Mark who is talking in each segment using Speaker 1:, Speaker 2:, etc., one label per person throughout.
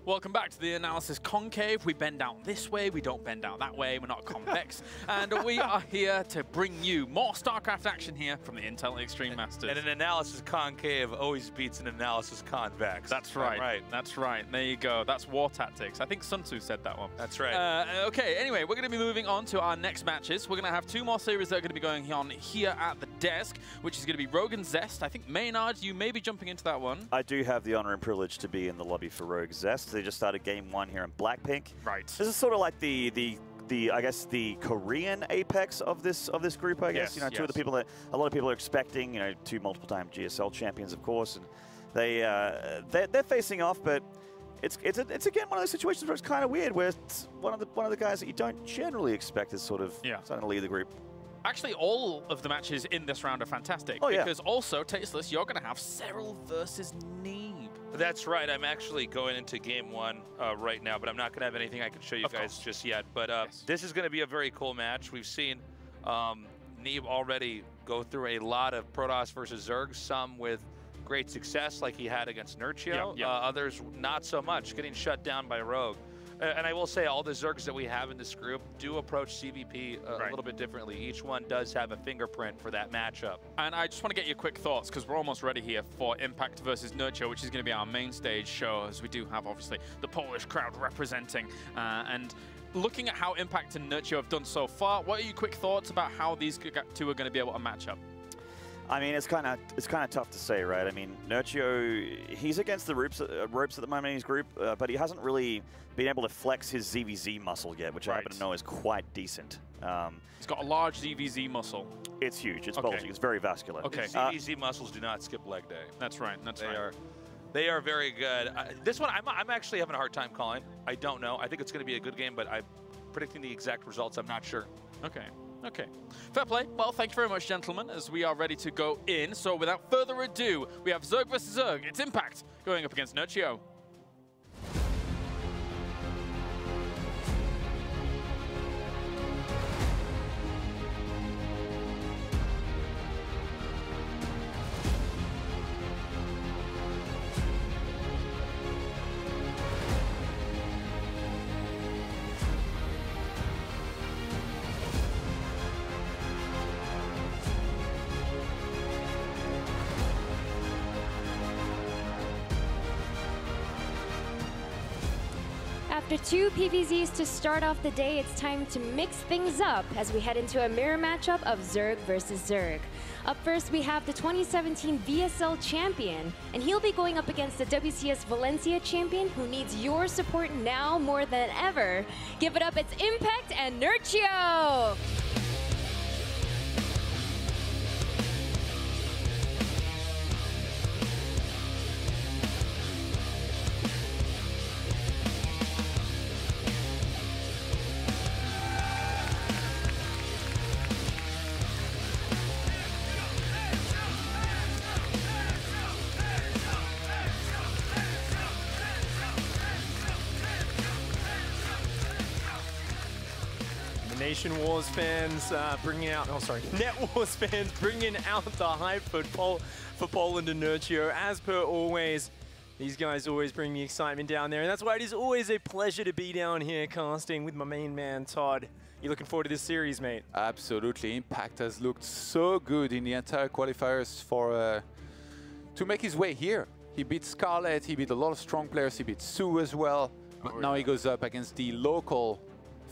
Speaker 1: Welcome back to the Analysis Concave. We bend out this way, we don't bend out that way, we're not convex. And we are here to bring you more StarCraft action here from the Intel Extreme Masters.
Speaker 2: And an Analysis Concave always beats an Analysis Convex.
Speaker 1: That's right. That's right. There you go. That's war tactics. I think Sun Tzu said that one.
Speaker 2: That's right.
Speaker 1: Okay, anyway, we're going to be moving on to our next matches. We're going to have two more series that are going to be going on here at the desk, which is going to be Rogue and Zest. I think, Maynarde, you may be jumping into that one.
Speaker 3: I do have the honor and privilege to be in the lobby for Rogue Zest. They just started game 1 here in Blackpink.
Speaker 1: Right.
Speaker 3: This is sort of like the I guess the Korean apex of this group. I guess two of the people that a lot of people are expecting. Two multiple-time GSL champions, of course, and they're facing off, but it's again one of those situations where it's kind of weird, where it's one of the guys that you don't generally expect is sort of starting to lead the group.
Speaker 1: Actually, all of the matches in this round are fantastic. Because also, Tasteless, you're going to have Carrol versus Neeb.
Speaker 2: That's right. I'm actually going into game 1 right now, but I'm not going to have anything I can show you guys just yet. But this is going to be a very cool match. We've seen Neeb already go through a lot of Protoss versus Zerg, some with great success like he had against Nerchio, others not so much, getting shut down by Rogue. And I will say all the Zergs that we have in this group do approach CVP a little bit differently. Each one does have a fingerprint for that matchup.
Speaker 1: And I just want to get your quick thoughts, because we're almost ready here for Impact versus Nerchio, which is going to be our main stage show, as we do have, obviously, the Polish crowd representing. And looking at how Impact and Nerchio have done so far, what are your quick thoughts about how these two are going to be able to match up?
Speaker 3: I mean, it's kind of tough to say, right? I mean, Nerchio, he's against the ropes at the moment in his group, but he hasn't really been able to flex his ZVZ muscle yet, which I happen to know is quite decent.
Speaker 1: He's got a large ZVZ muscle.
Speaker 3: It's huge. It's bulging. It's very vascular.
Speaker 2: Okay. ZVZ muscles do not skip leg day.
Speaker 1: That's right.
Speaker 2: They are very good. This one, I'm actually having a hard time calling. I don't know. I think it's going to be a good game, but I'm predicting the exact results. I'm not sure.
Speaker 1: Okay. Okay. Fair play. Well, thank you very much, gentlemen, as we are ready to go in. So without further ado, we have Zerg versus Zerg. It's Impact going up against Nerchio.
Speaker 4: After 2 PVZs to start off the day, it's time to mix things up as we head into a mirror matchup of Zerg versus Zerg. Up first, we have the 2017 VSL champion, and he'll be going up against the WCS Valencia champion who needs your support now more than ever. Give it up, it's Impact and Nerchio!
Speaker 5: Nation Wars fans bringing out, Net Wars fans bringing out the hype for Poland and Nerchio. As per always, these guys always bring the excitement down there, and that's why it is always a pleasure to be down here casting with my main man, Todd. You looking forward to this series, mate?
Speaker 6: Absolutely. Impact has looked so good in the entire qualifiers for to make his way here. He beat Scarlet, he beat a lot of strong players, he beat Sue as well, but now he goes up against the local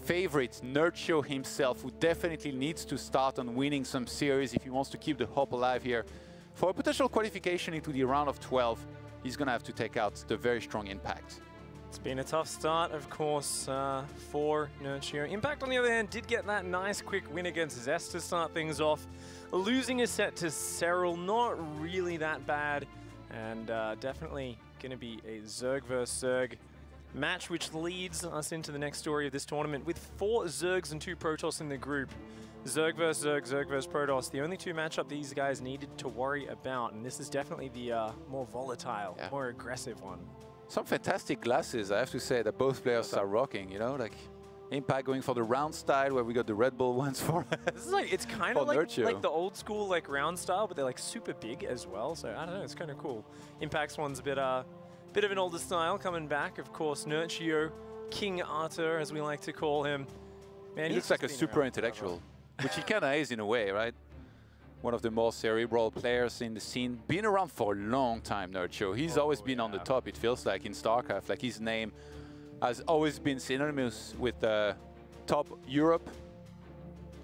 Speaker 6: favorite, Nerchio himself, who definitely needs to start on winning some series if he wants to keep the hope alive here. For a potential qualification into the round of 12, he's going to have to take out the very strong Impact.
Speaker 5: It's been a tough start, of course, for Nerchio. Impact, on the other hand, did get that nice quick win against Zest to start things off. Losing a set to Carrol, not really that bad, and definitely going to be a Zerg versus Zerg match, which leads us into the next story of this tournament with 4 Zergs and 2 Protoss in the group. Zerg versus Zerg, Zerg versus Protoss, the only 2 matchup these guys needed to worry about, and this is definitely the more volatile, more aggressive one.
Speaker 6: Some fantastic glasses, I have to say, that both players are rocking, you know, like Impact going for the round style, where we got the Red Bull ones for
Speaker 5: this is like, it's kind of like the old school like round style, but they're like super big as well, so I don't know, it's kind of cool. Impact's one's a Bit of an older style coming back, of course, Nerchio, King Arthur, as we like to call him. Man,
Speaker 6: he looks like a super intellectual, which he kind of is in a way, right? One of the more cerebral players in the scene. Been around for a long time, Nerchio. He's always been on the top, it feels like, in StarCraft. Like, his name has always been synonymous with top Europe.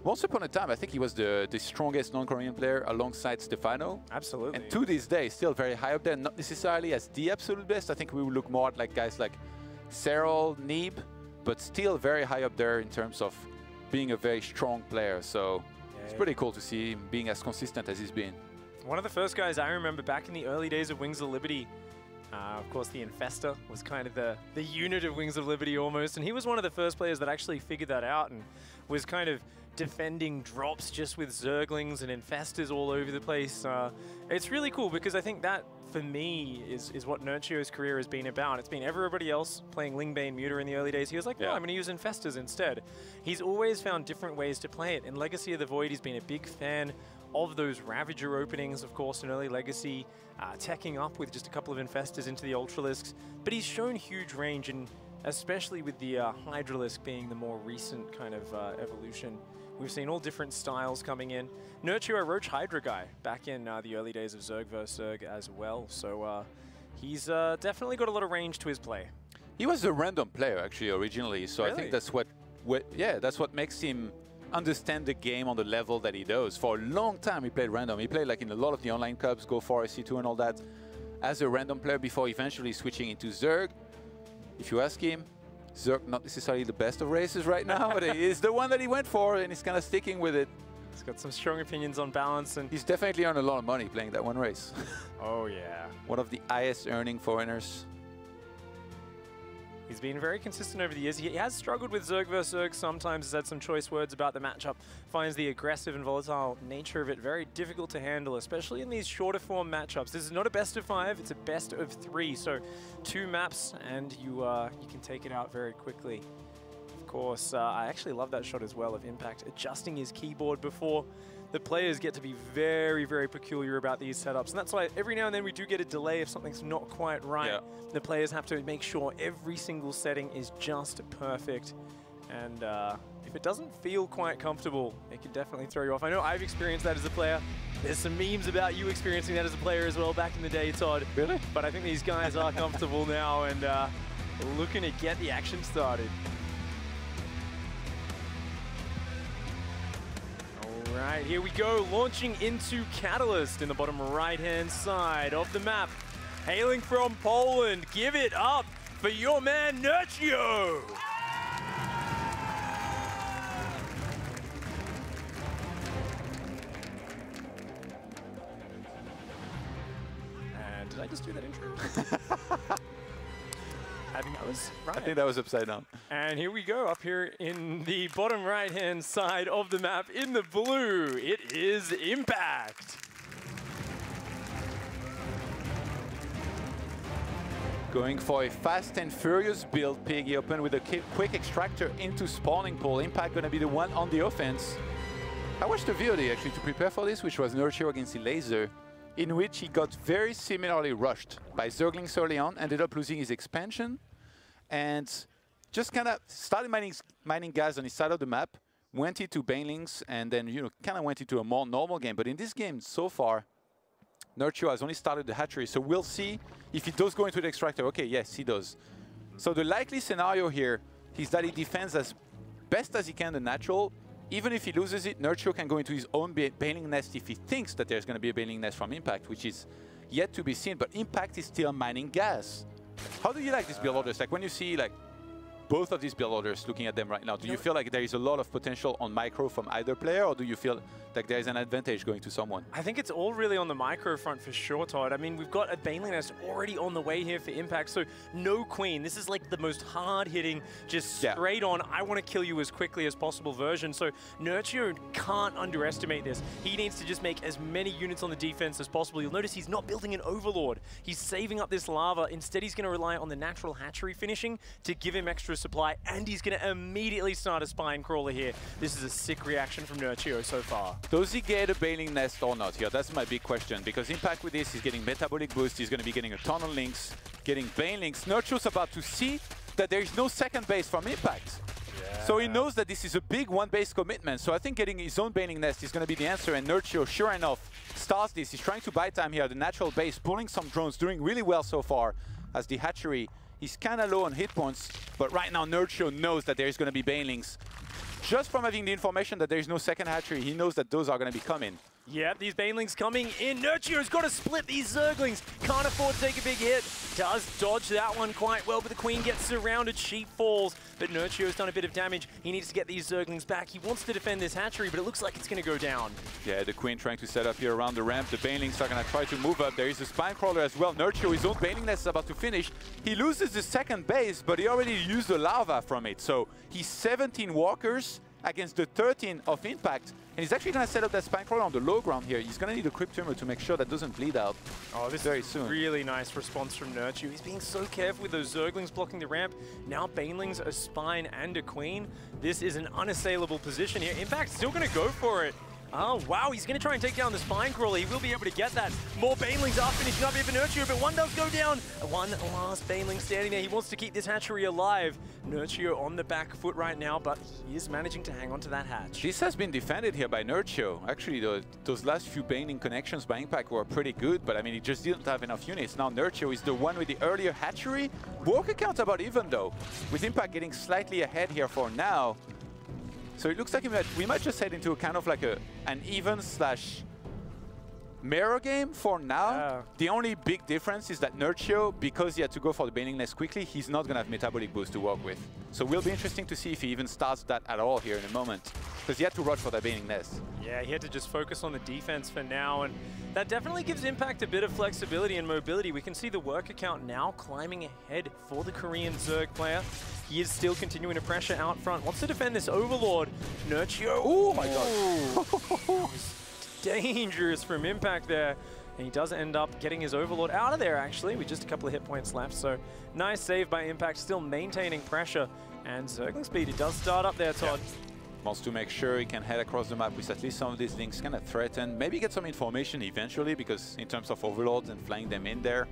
Speaker 6: Once upon a time, I think he was the strongest non-Korean player alongside Stefano.
Speaker 5: Absolutely.
Speaker 6: And to this day, still very high up there. Not necessarily as the absolute best. I think we would look more at like guys like Carrol, Neeb, but still very high up there in terms of being a very strong player. So it's pretty cool to see him being as consistent as he's been.
Speaker 5: One of the first guys I remember back in the early days of Wings of Liberty. Of course, the Infester was kind of the unit of Wings of Liberty almost, and he was one of the first players that actually figured that out and was kind of defending drops just with Zerglings and Infestors all over the place. It's really cool because I think that, for me, is what Nerchio's career has been about. It's been everybody else playing Lingbane Muta in the early days. He was like, no, I'm going to use Infestors instead. He's always found different ways to play it. In Legacy of the Void, he's been a big fan of those Ravager openings, of course, in early Legacy, teching up with just a couple of Infestors into the Ultralisks. But he's shown huge range, and especially with the Hydralisk being the more recent kind of evolution. We've seen all different styles coming in. Nerchio, a Roach Hydra guy back in the early days of Zerg vs. Zerg as well. So he's definitely got a lot of range to his play.
Speaker 6: He was a random player, actually, originally. So I think that's that's what makes him understand the game on the level that he does. For a long time, he played random. He played like in a lot of the online cups, Go for SC2 and all that, as a random player before eventually switching into Zerg. If you ask him, Zerg not necessarily the best of races right now, but it is the one that he went for, and he's kind of sticking with it.
Speaker 5: He's got some strong opinions on balance, and
Speaker 6: he's definitely earned a lot of money playing that one race.
Speaker 5: Oh yeah,
Speaker 6: one of the highest earning foreigners.
Speaker 5: He's been very consistent over the years. He has struggled with Zerg vs. Zerg sometimes, has had some choice words about the matchup, finds the aggressive and volatile nature of it very difficult to handle, especially in these shorter form matchups. This is not a best of 5, it's a best of 3, so 2 maps and you can take it out very quickly. Of course, I actually love that shot as well of Impact adjusting his keyboard before. The players get to be very, very peculiar about these setups, and that's why every now and then we do get a delay if something's not quite right. Yeah. The players have to make sure every single setting is just perfect, and if it doesn't feel quite comfortable, it can definitely throw you off. I know I've experienced that as a player. There's some memes about you experiencing that as a player as well back in the day, Todd.
Speaker 6: Really?
Speaker 5: But I think these guys are comfortable now and looking to get the action started. Right, here we go, launching into Catalyst in the bottom right-hand side of the map. Hailing from Poland, give it up for your man, Nerchio! And did I just do that intro? I think that was right.
Speaker 6: I think that was upside down.
Speaker 5: And here we go, up here in the bottom right-hand side of the map, in the blue, it is Impact.
Speaker 6: Going for a fast and furious build, Piggy open with a quick extractor into spawning pool. Impact gonna be the one on the offense. I watched a VOD actually to prepare for this, which was Nerchio against the Laser, in which he got very similarly rushed by Zerglings early on, ended up losing his expansion, and just kind of started mining gas on his side of the map, went into Banelings, and then kind of went into a more normal game. But in this game so far, Nerchio has only started the hatchery, so we'll see if he does go into the extractor. Okay, yes, he does. So the likely scenario here is that he defends as best as he can the natural. Even if he loses it, Nerchio can go into his own Baneling nest if he thinks that there's going to be a Baneling nest from Impact, which is yet to be seen. But Impact is still mining gas. How do you like these build orders? Like when you see like both of these build orders, looking at them right now, do you feel like there is a lot of potential on micro from either player, or do you feel like there is an advantage going to someone?
Speaker 5: I think it's all really on the micro front for sure, Todd. I mean, we've got a Baneling nest already on the way here for Impact, so no Queen. This is like the most hard-hitting, just straight on, I want to kill you as quickly as possible version. So Nerchio can't underestimate this. He needs to just make as many units on the defense as possible. You'll notice he's not building an Overlord. He's saving up this lava. Instead, he's going to rely on the natural hatchery finishing to give him extra extra supply, and he's going to immediately start a spine crawler here. This is a sick reaction from Nerchio so far.
Speaker 6: Does he get a Baneling Nest or not here? That's my big question, because Impact with this, he's getting metabolic boost, he's going to be getting a ton of links, getting Banelings. Nerchio's about to see that there is no second base from Impact. So he knows that this is a big one-base commitment. So I think getting his own Baneling Nest is going to be the answer. And Nerchio, sure enough, starts this. He's trying to buy time here, the natural base, pulling some drones, doing really well so far. As the hatchery, he's kind of low on hit points. But right now, Nerchio knows that there's going to be Banelings. Just from having the information that there's no second hatchery, he knows that those are going to be coming.
Speaker 5: Yeah, these Banelings coming in. Nerchio's got to split these Zerglings. Can't afford to take a big hit. Does dodge that one quite well, but the Queen gets surrounded. She falls, but Nerchio's done a bit of damage. He needs to get these Zerglings back. He wants to defend this hatchery, but it looks like it's going to go down. Yeah,
Speaker 6: the Queen trying to set up here around the ramp. The Banelings are going to try to move up. There is a Spine Crawler as well. Nerchio, his own Baneling Nest is about to finish. He loses the second base, but he already used the Larva from it. So he's 17 walkers against the 13 of Impact. And he's actually going to set up that Spine Crawler on the low ground here. He's going to need a Crypt Tumor to make sure that doesn't bleed out.
Speaker 5: Oh, this
Speaker 6: very
Speaker 5: is
Speaker 6: soon.
Speaker 5: Really nice response from Nerchio. He's being so careful with those Zerglings blocking the ramp. Now Banelings, a Spine, and a Queen. This is an unassailable position here. Impact still going to go for it. Oh, wow, he's going to try and take down the Spine Crawler. He will be able to get that. More Banelings are finishing up here for Nerchio, but one does go down. One last Baneling standing there. He wants to keep this hatchery alive. Nerchio on the back foot right now, but he is managing to hang on to that hatch.
Speaker 6: This has been defended here by Nerchio. Actually, those last few Baneling connections by Impact were pretty good, but I mean, he just didn't have enough units. Now Nerchio is the one with the earlier hatchery. Walker count about even, though, with Impact getting slightly ahead here for now. So it looks like we might just head into a kind of like an even slash mirror game for now. Yeah. The only big difference is that Nerchio, because he had to go for the Baneling Nest quickly, he's not going to have metabolic boost to work with. So it will be interesting to see if he even starts that at all here in a moment, because he had to rush for that Baneling Nest.
Speaker 5: Yeah, he had to just focus on the defense for now, and that definitely gives Impact a bit of flexibility and mobility. We can see the worker count now climbing ahead for the Korean Zerg player. He is still continuing to pressure out front. Wants to defend this Overlord. Nerchio.
Speaker 6: Oh my god.
Speaker 5: Dangerous from Impact there. And he does end up getting his Overlord out of there, actually, with just a couple of hit points left. So nice save by Impact, still maintaining pressure. And Zergling speed, it does start up there, Todd.
Speaker 6: Yeah. Wants to make sure he can head across the map with at least some of these links, kind of threaten. Maybe get some information eventually, because in terms of Overlords and flying them in there,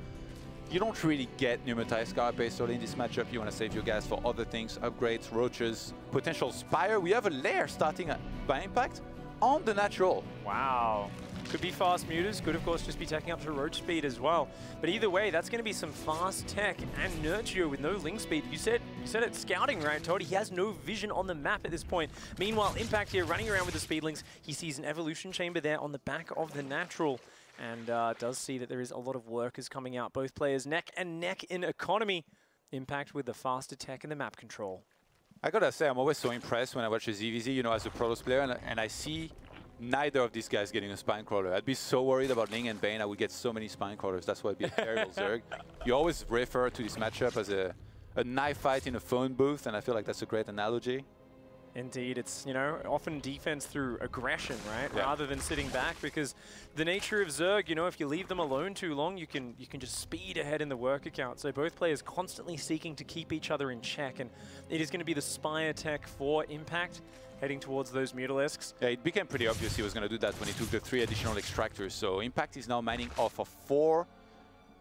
Speaker 6: you don't really get pneumatized carapace early in this matchup. You want to save your gas for other things, upgrades, roaches, potential Spire. We have a lair starting by Impact on the natural.
Speaker 5: Wow. Could be fast mutas, could of course just be taking up to roach speed as well. But either way, that's going to be some fast tech, and Nerchio with no link speed. You said it's scouting, right, Todd? He has no vision on the map at this point. Meanwhile, Impact here running around with the speedlings. He sees an evolution chamber there on the back of the natural, and does see that there is a lot of workers coming out. Both players neck and neck in economy. Impact with the faster tech and the map control.
Speaker 6: I gotta say, I'm always so impressed when I watch a ZVZ, you know, as a Protoss player, and I see neither of these guys getting a Spine Crawler. I'd be so worried about Ling and Bane. I would get so many Spine Crawlers. That's why I'd be a terrible Zerg. You always refer to this matchup as a knife fight in a phone booth, and I feel like that's a great analogy.
Speaker 5: Indeed, it's, you know, often defense through aggression, right?
Speaker 6: Yeah.
Speaker 5: Rather than sitting back, because the nature of Zerg, you know, if you leave them alone too long, you can just speed ahead in the work account. So both players constantly seeking to keep each other in check, and it is going to be the Spire tech for Impact heading towards those Mutalisks.
Speaker 6: Yeah, it became pretty obvious he was going to do that when he took the 3 additional extractors. So Impact is now mining off of 4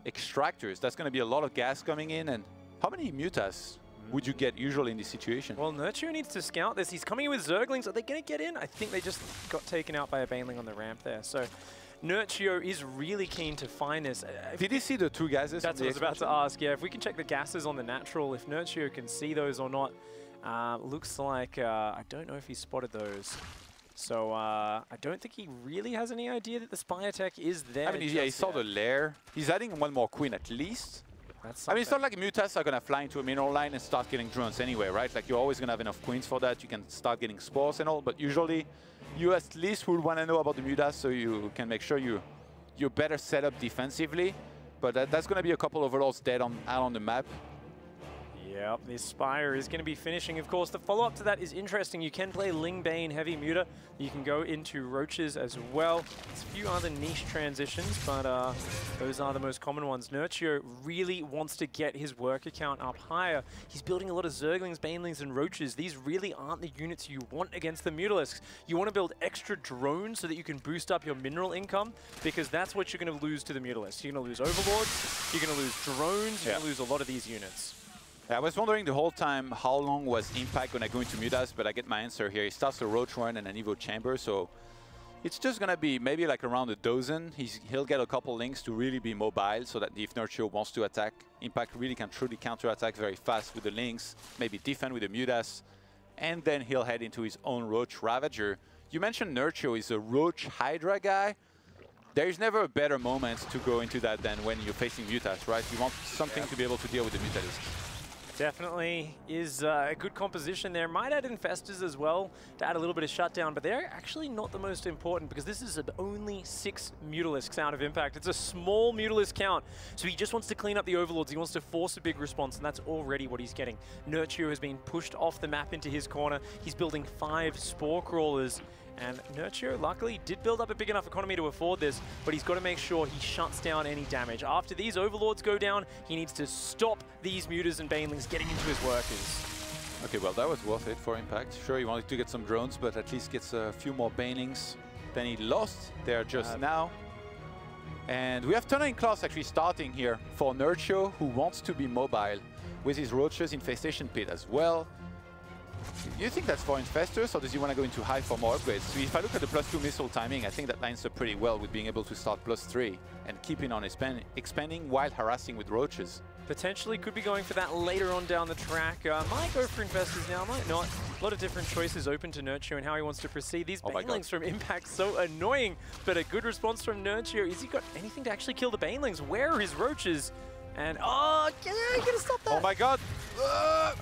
Speaker 6: extractors. That's going to be a lot of gas coming in. And how many Mutas would you get usually in this situation?
Speaker 5: Well, Nerchio needs to scout this. He's coming in with Zerglings. Are they going to get in? I think they just got taken out by a Baneling on the ramp there. So Nerchio is really keen to find this.
Speaker 6: Did you see the 2 gases?
Speaker 5: That's what I was about to ask. Yeah, if we can check the gases on the natural, if Nerchio can see those or not. Looks like, I don't know if he spotted those. So I don't think he really has any idea that the Spire tech is there.
Speaker 6: I mean, yeah, he saw the lair. He's adding 1 more Queen at least. I mean, it's not like Mutas are going to fly into a mineral line and start getting drones anyway, right? Like, you're always going to have enough Queens for that. You can start getting spores and all, but usually you at least would want to know about the Mutas so you can make sure you're better set up defensively. But that's going to be a couple of overlords dead out on the map.
Speaker 5: Yep, this Spire is going to be finishing. Of course, the follow-up to that is interesting. You can play Ling Bane Heavy Muta. You can go into Roaches as well. There's a few other niche transitions, but those are the most common ones. Nerchio really wants to get his work account up higher. He's building a lot of Zerglings, Banelings, and Roaches. These really aren't the units you want against the Mutalisks. You want to build extra drones so that you can boost up your mineral income, because that's what you're going to lose to the Mutalisks. You're going to lose Overlords, you're going to lose drones, you're going to lose a lot of these units.
Speaker 6: I was wondering the whole time how long was Impact going to go into Mutas, but I get my answer here. He starts a Roach Run and an Evo Chamber, so it's just going to be maybe like around a dozen. He'll get a couple links to really be mobile, so that if Nerchio wants to attack, Impact really can truly counter-attack very fast with the links, maybe defend with the Mutas, and then he'll head into his own Roach Ravager. You mentioned Nerchio is a Roach Hydra guy. There is never a better moment to go into that than when you're facing Mutas, right? You want something to be able to deal with the Mutalisks.
Speaker 5: Definitely is a good composition there. Might add Infestors as well to add a little bit of shutdown, but they're actually not the most important because this is only 6 Mutalisks out of Impact. It's a small Mutalisk count, so he just wants to clean up the Overlords. He wants to force a big response, and that's already what he's getting. Nerchio has been pushed off the map into his corner. He's building 5 Spore Crawlers. And Nerchio, luckily, did build up a big enough economy to afford this, but he's got to make sure he shuts down any damage. After these Overlords go down, he needs to stop these Mutas and Banelings getting into his workers.
Speaker 6: Okay, well, that was worth it for Impact. Sure, he wanted to get some drones, but at least gets a few more Banelings than he lost there just now. And we have Tunneling Claws actually starting here for Nerchio, who wants to be mobile with his Roaches Infestation Pit as well. Do you think that's for Infestors, or does he want to go into high for more upgrades? So if I look at the +2 missile timing, I think that lines up pretty well with being able to start +3 and keeping on expanding while harassing with Roaches.
Speaker 5: Potentially could be going for that later on down the track. Might go for Infestors now, might not. A lot of different choices open to Nerchio and how he wants to proceed. These Banelings from Impact so annoying, but a good response from Nerchio. Has he got anything to actually kill the Banelings? Where are his Roaches? And, oh, yeah, you're going to stop that.
Speaker 6: Oh my god.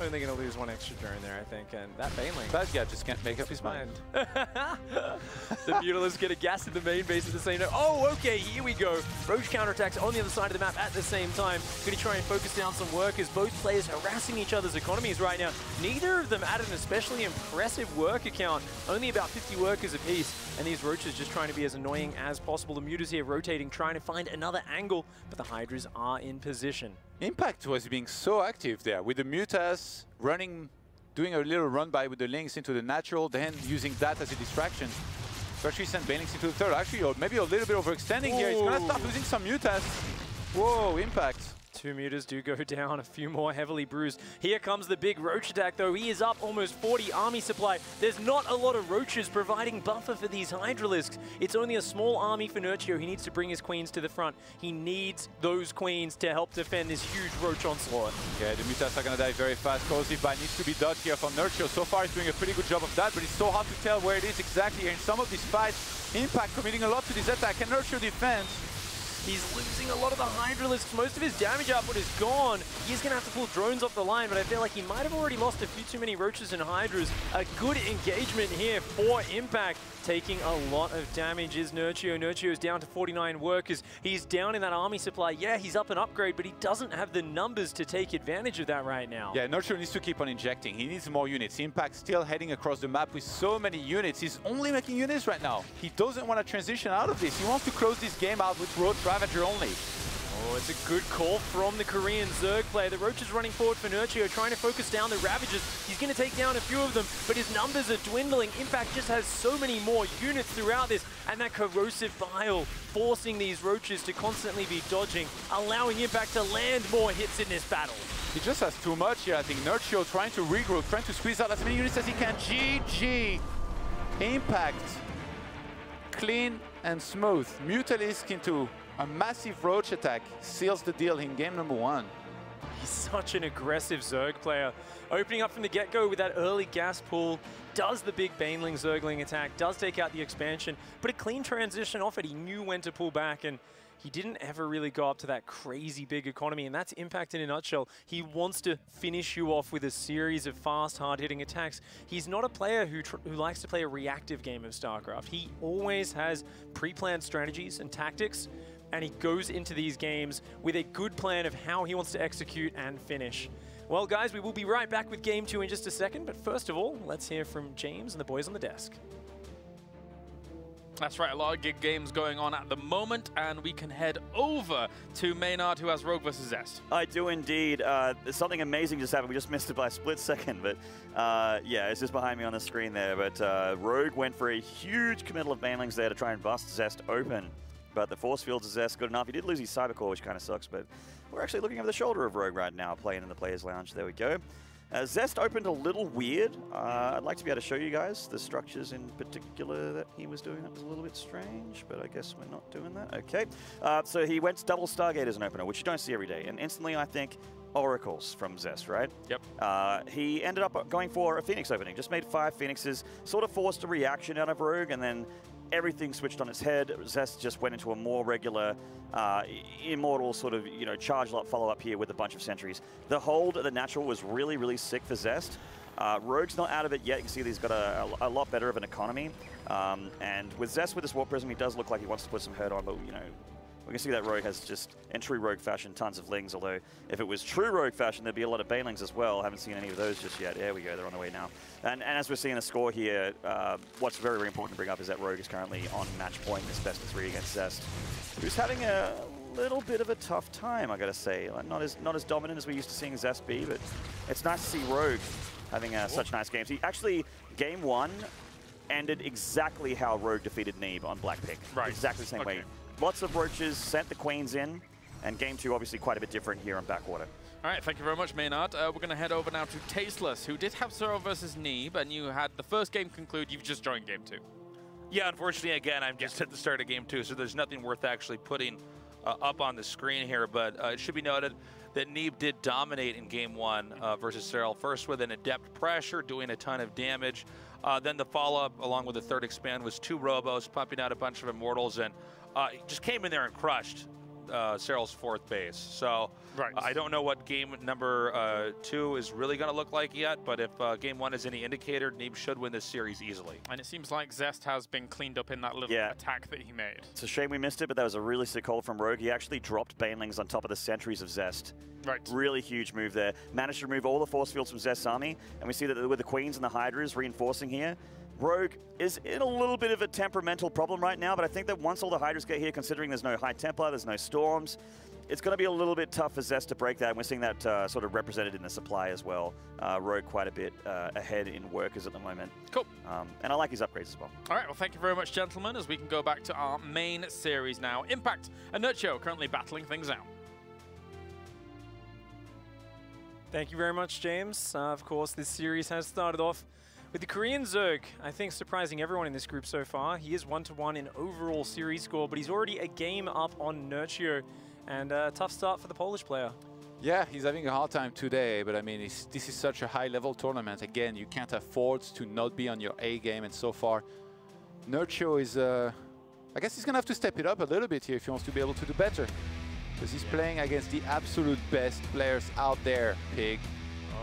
Speaker 5: Only going to lose 1 extra drone there, I think. And that Baneling.
Speaker 6: That guy just can't make up his mind.
Speaker 5: The Mutalisks get a gas in the main base at the same time. Oh, okay, here we go. Roach counterattacks on the other side of the map at the same time. Going to try and focus down some workers. Both players harassing each other's economies right now. Neither of them added an especially impressive work account. Only about 50 workers apiece. And these Roaches just trying to be as annoying as possible. The Mutas here rotating, trying to find another angle. But the Hydras are in position.
Speaker 6: Impact was being so active there with the Mutas running, doing a little run by with the links into the natural, then using that as a distraction to actually send Banelings into the third. Actually, or maybe a little bit overextending here. He's gonna start losing some Mutas. Whoa, Impact.
Speaker 5: 2 Mutas do go down, a few more heavily bruised. Here comes the big Roach attack, though. He is up almost 40 army supply. There's not a lot of Roaches providing buffer for these Hydralisks. It's only a small army for Nerchio. He needs to bring his queens to the front. He needs those queens to help defend this huge Roach onslaught.
Speaker 6: Yeah, the Mutas are going to die very fast. Corrosive Bite needs to be dodged here from Nerchio. So far, he's doing a pretty good job of that, but it's so hard to tell where it is exactly. In some of these fights, Impact committing a lot to this attack, and Nerchio defends.
Speaker 5: He's losing a lot of the Hydralisks. Most of his damage output is gone. He's going to have to pull drones off the line, but I feel like he might have already lost a few too many Roaches and Hydras. A good engagement here for Impact. Taking a lot of damage is Nerchio. Nerchio is down to 49 workers. He's down in that army supply. Yeah, he's up an upgrade, but he doesn't have the numbers to take advantage of that right now.
Speaker 6: Yeah, Nerchio needs to keep on injecting. He needs more units. Impact still heading across the map with so many units. He's only making units right now. He doesn't want to transition out of this. He wants to close this game out with Roach Ravager only.
Speaker 5: Oh, it's a good call from the Korean Zerg player. The Roach is running forward for Nerchio, trying to focus down the Ravagers. He's going to take down a few of them, but his numbers are dwindling. Impact just has so many more units throughout this, and that Corrosive Bile forcing these Roaches to constantly be dodging, allowing Impact to land more hits in this battle.
Speaker 6: He just has too much here. I think Nerchio trying to regroup, trying to squeeze out as many units as he can. GG. Impact. Clean and smooth. Mutalisk into a massive Roach attack seals the deal in game number 1.
Speaker 5: He's such an aggressive Zerg player. Opening up from the get-go with that early gas pull, does the big Baneling Zergling attack, does take out the expansion, but a clean transition off it. He knew when to pull back, and he didn't ever really go up to that crazy big economy, and that's Impact in a nutshell. He wants to finish you off with a series of fast, hard-hitting attacks. He's not a player who likes to play a reactive game of StarCraft. He always has pre-planned strategies and tactics, and he goes into these games with a good plan of how he wants to execute and finish. Well, guys, we will be right back with Game 2 in just a second, but first of all, let's hear from James and the boys on the desk.
Speaker 1: That's right, a lot of gig games going on at the moment, and we can head over to Maynarde, who has Rogue versus Zest.
Speaker 3: I do indeed. Something amazing just happened. We just missed it by a split second, but yeah, it's just behind me on the screen there. But Rogue went for a huge committal of banelings there to try and bust Zest open. But the force fields of Zest good enough. He did lose his Cybercore, which kind of sucks, but we're actually looking over the shoulder of Rogue right now, playing in the Players Lounge. There we go. Zest opened a little weird. I'd like to be able to show you guys the structures in particular that he was doing. That was a little bit strange, but I guess we're not doing that. Okay. So he went double Stargate as an opener, which you don't see every day. And instantly, I think, Oracles from Zest, right?
Speaker 1: Yep.
Speaker 3: He ended up going for a Phoenix opening. Just made 5 Phoenixes, sort of forced a reaction out of Rogue, and then everything switched on its head. Zest just went into a more regular, immortal sort of, you know, charge lot follow-up here with a bunch of sentries. The hold of the natural was really, really sick for Zest. Rogue's not out of it yet. You can see that he's got a lot better of an economy. And with Zest with this Warp Prism, he does look like he wants to put some hurt on, but, you know, we can see that Rogue has just, in true Rogue fashion, tons of Lings, although if it was true Rogue fashion, there'd be a lot of Banelings as well. Haven't seen any of those just yet. There we go, they're on the way now. And as we're seeing the score here, what's very, very important to bring up is that Rogue is currently on match point in this best of 3 against Zest, who's having a little bit of a tough time, I gotta say. Like, not as dominant as we used to seeing Zest be, but it's nice to see Rogue having such nice games. He actually, game 1 ended exactly how Rogue defeated Neeb on Blackpick.
Speaker 1: Right.
Speaker 3: Exactly the same way. Lots of roaches, sent the queens in, and game 2 obviously quite a bit different here on Backwater.
Speaker 1: All right, thank you very much, Maynarde. We're going to head over now to Tasteless, who did have Zero versus Neeb, and you had the first game conclude. You've just joined game 2.
Speaker 2: Yeah, unfortunately, again, I'm just at the start of game 2, so there's nothing worth actually putting up on the screen here, but it should be noted that Neeb did dominate in game 1 versus Carrol, first with an adept pressure, doing a ton of damage. Then the follow-up, along with the third expand, was 2 Robos, pumping out a bunch of Immortals, and just came in there and crushed Carrol's 4th base. So I don't know what game number 2 is really going to look like yet, but if game 1 is any indicator, Neeb should win this series easily.
Speaker 1: And it seems like Zest has been cleaned up in that little attack that he made.
Speaker 3: It's a shame we missed it, but that was a really sick hold from Rogue. He actually dropped Banelings on top of the sentries of Zest.
Speaker 1: Right.
Speaker 3: Really huge move there. Managed to remove all the force fields from Zest's army, and we see that with the Queens and the Hydras reinforcing here, Rogue is in a little bit of a temperamental problem right now, but I think that once all the Hydras get here, considering there's no High Templar, there's no Storms, it's going to be a little bit tough for Zest to break that, and we're seeing that sort of represented in the supply as well. Rogue quite a bit ahead in workers at the moment.
Speaker 1: Cool.
Speaker 3: And I like his upgrades as well.
Speaker 1: All right, well, thank you very much, gentlemen, as we can go back to our main series now. Impact and Nerchio currently battling things out.
Speaker 5: Thank you very much, James. Of course, this series has started off with the Korean Zerg, I think surprising everyone in this group so far. He is 1-1 in overall series score, but he's already a game up on Nerchio, and a tough start for the Polish player.
Speaker 6: Yeah, he's having a hard time today, but I mean, this is such a high-level tournament. Again, you can't afford to not be on your A game, and so far, Nerchio is, I guess he's going to have to step it up a little bit here if he wants to be able to do better, because he's playing against the absolute best players out there, Pig.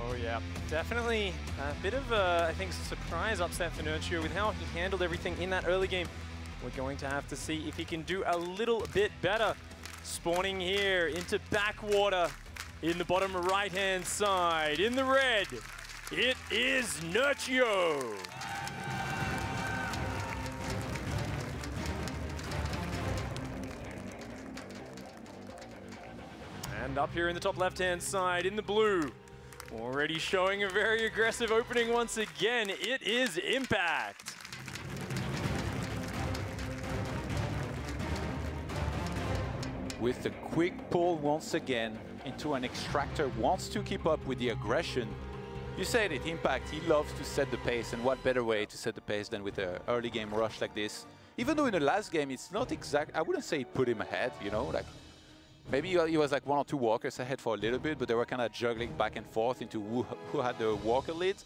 Speaker 5: Oh yeah, definitely a bit of a, I think, surprise upset for Nerchio with how he handled everything in that early game. We're going to have to see if he can do a little bit better. Spawning here into Backwater in the bottom right-hand side. In the red, it is Nerchio. And up here in the top left-hand side, in the blue, already showing a very aggressive opening once again. It is Impact.
Speaker 6: With a quick pull once again into an extractor, wants to keep up with the aggression. You said it, Impact, he loves to set the pace, and what better way to set the pace than with an early game rush like this. Even though in the last game it's not exact, I wouldn't say it put him ahead, you know, like maybe he was like 1 or 2 walkers ahead for a little bit, but they were kind of juggling back and forth into who had the walker leads.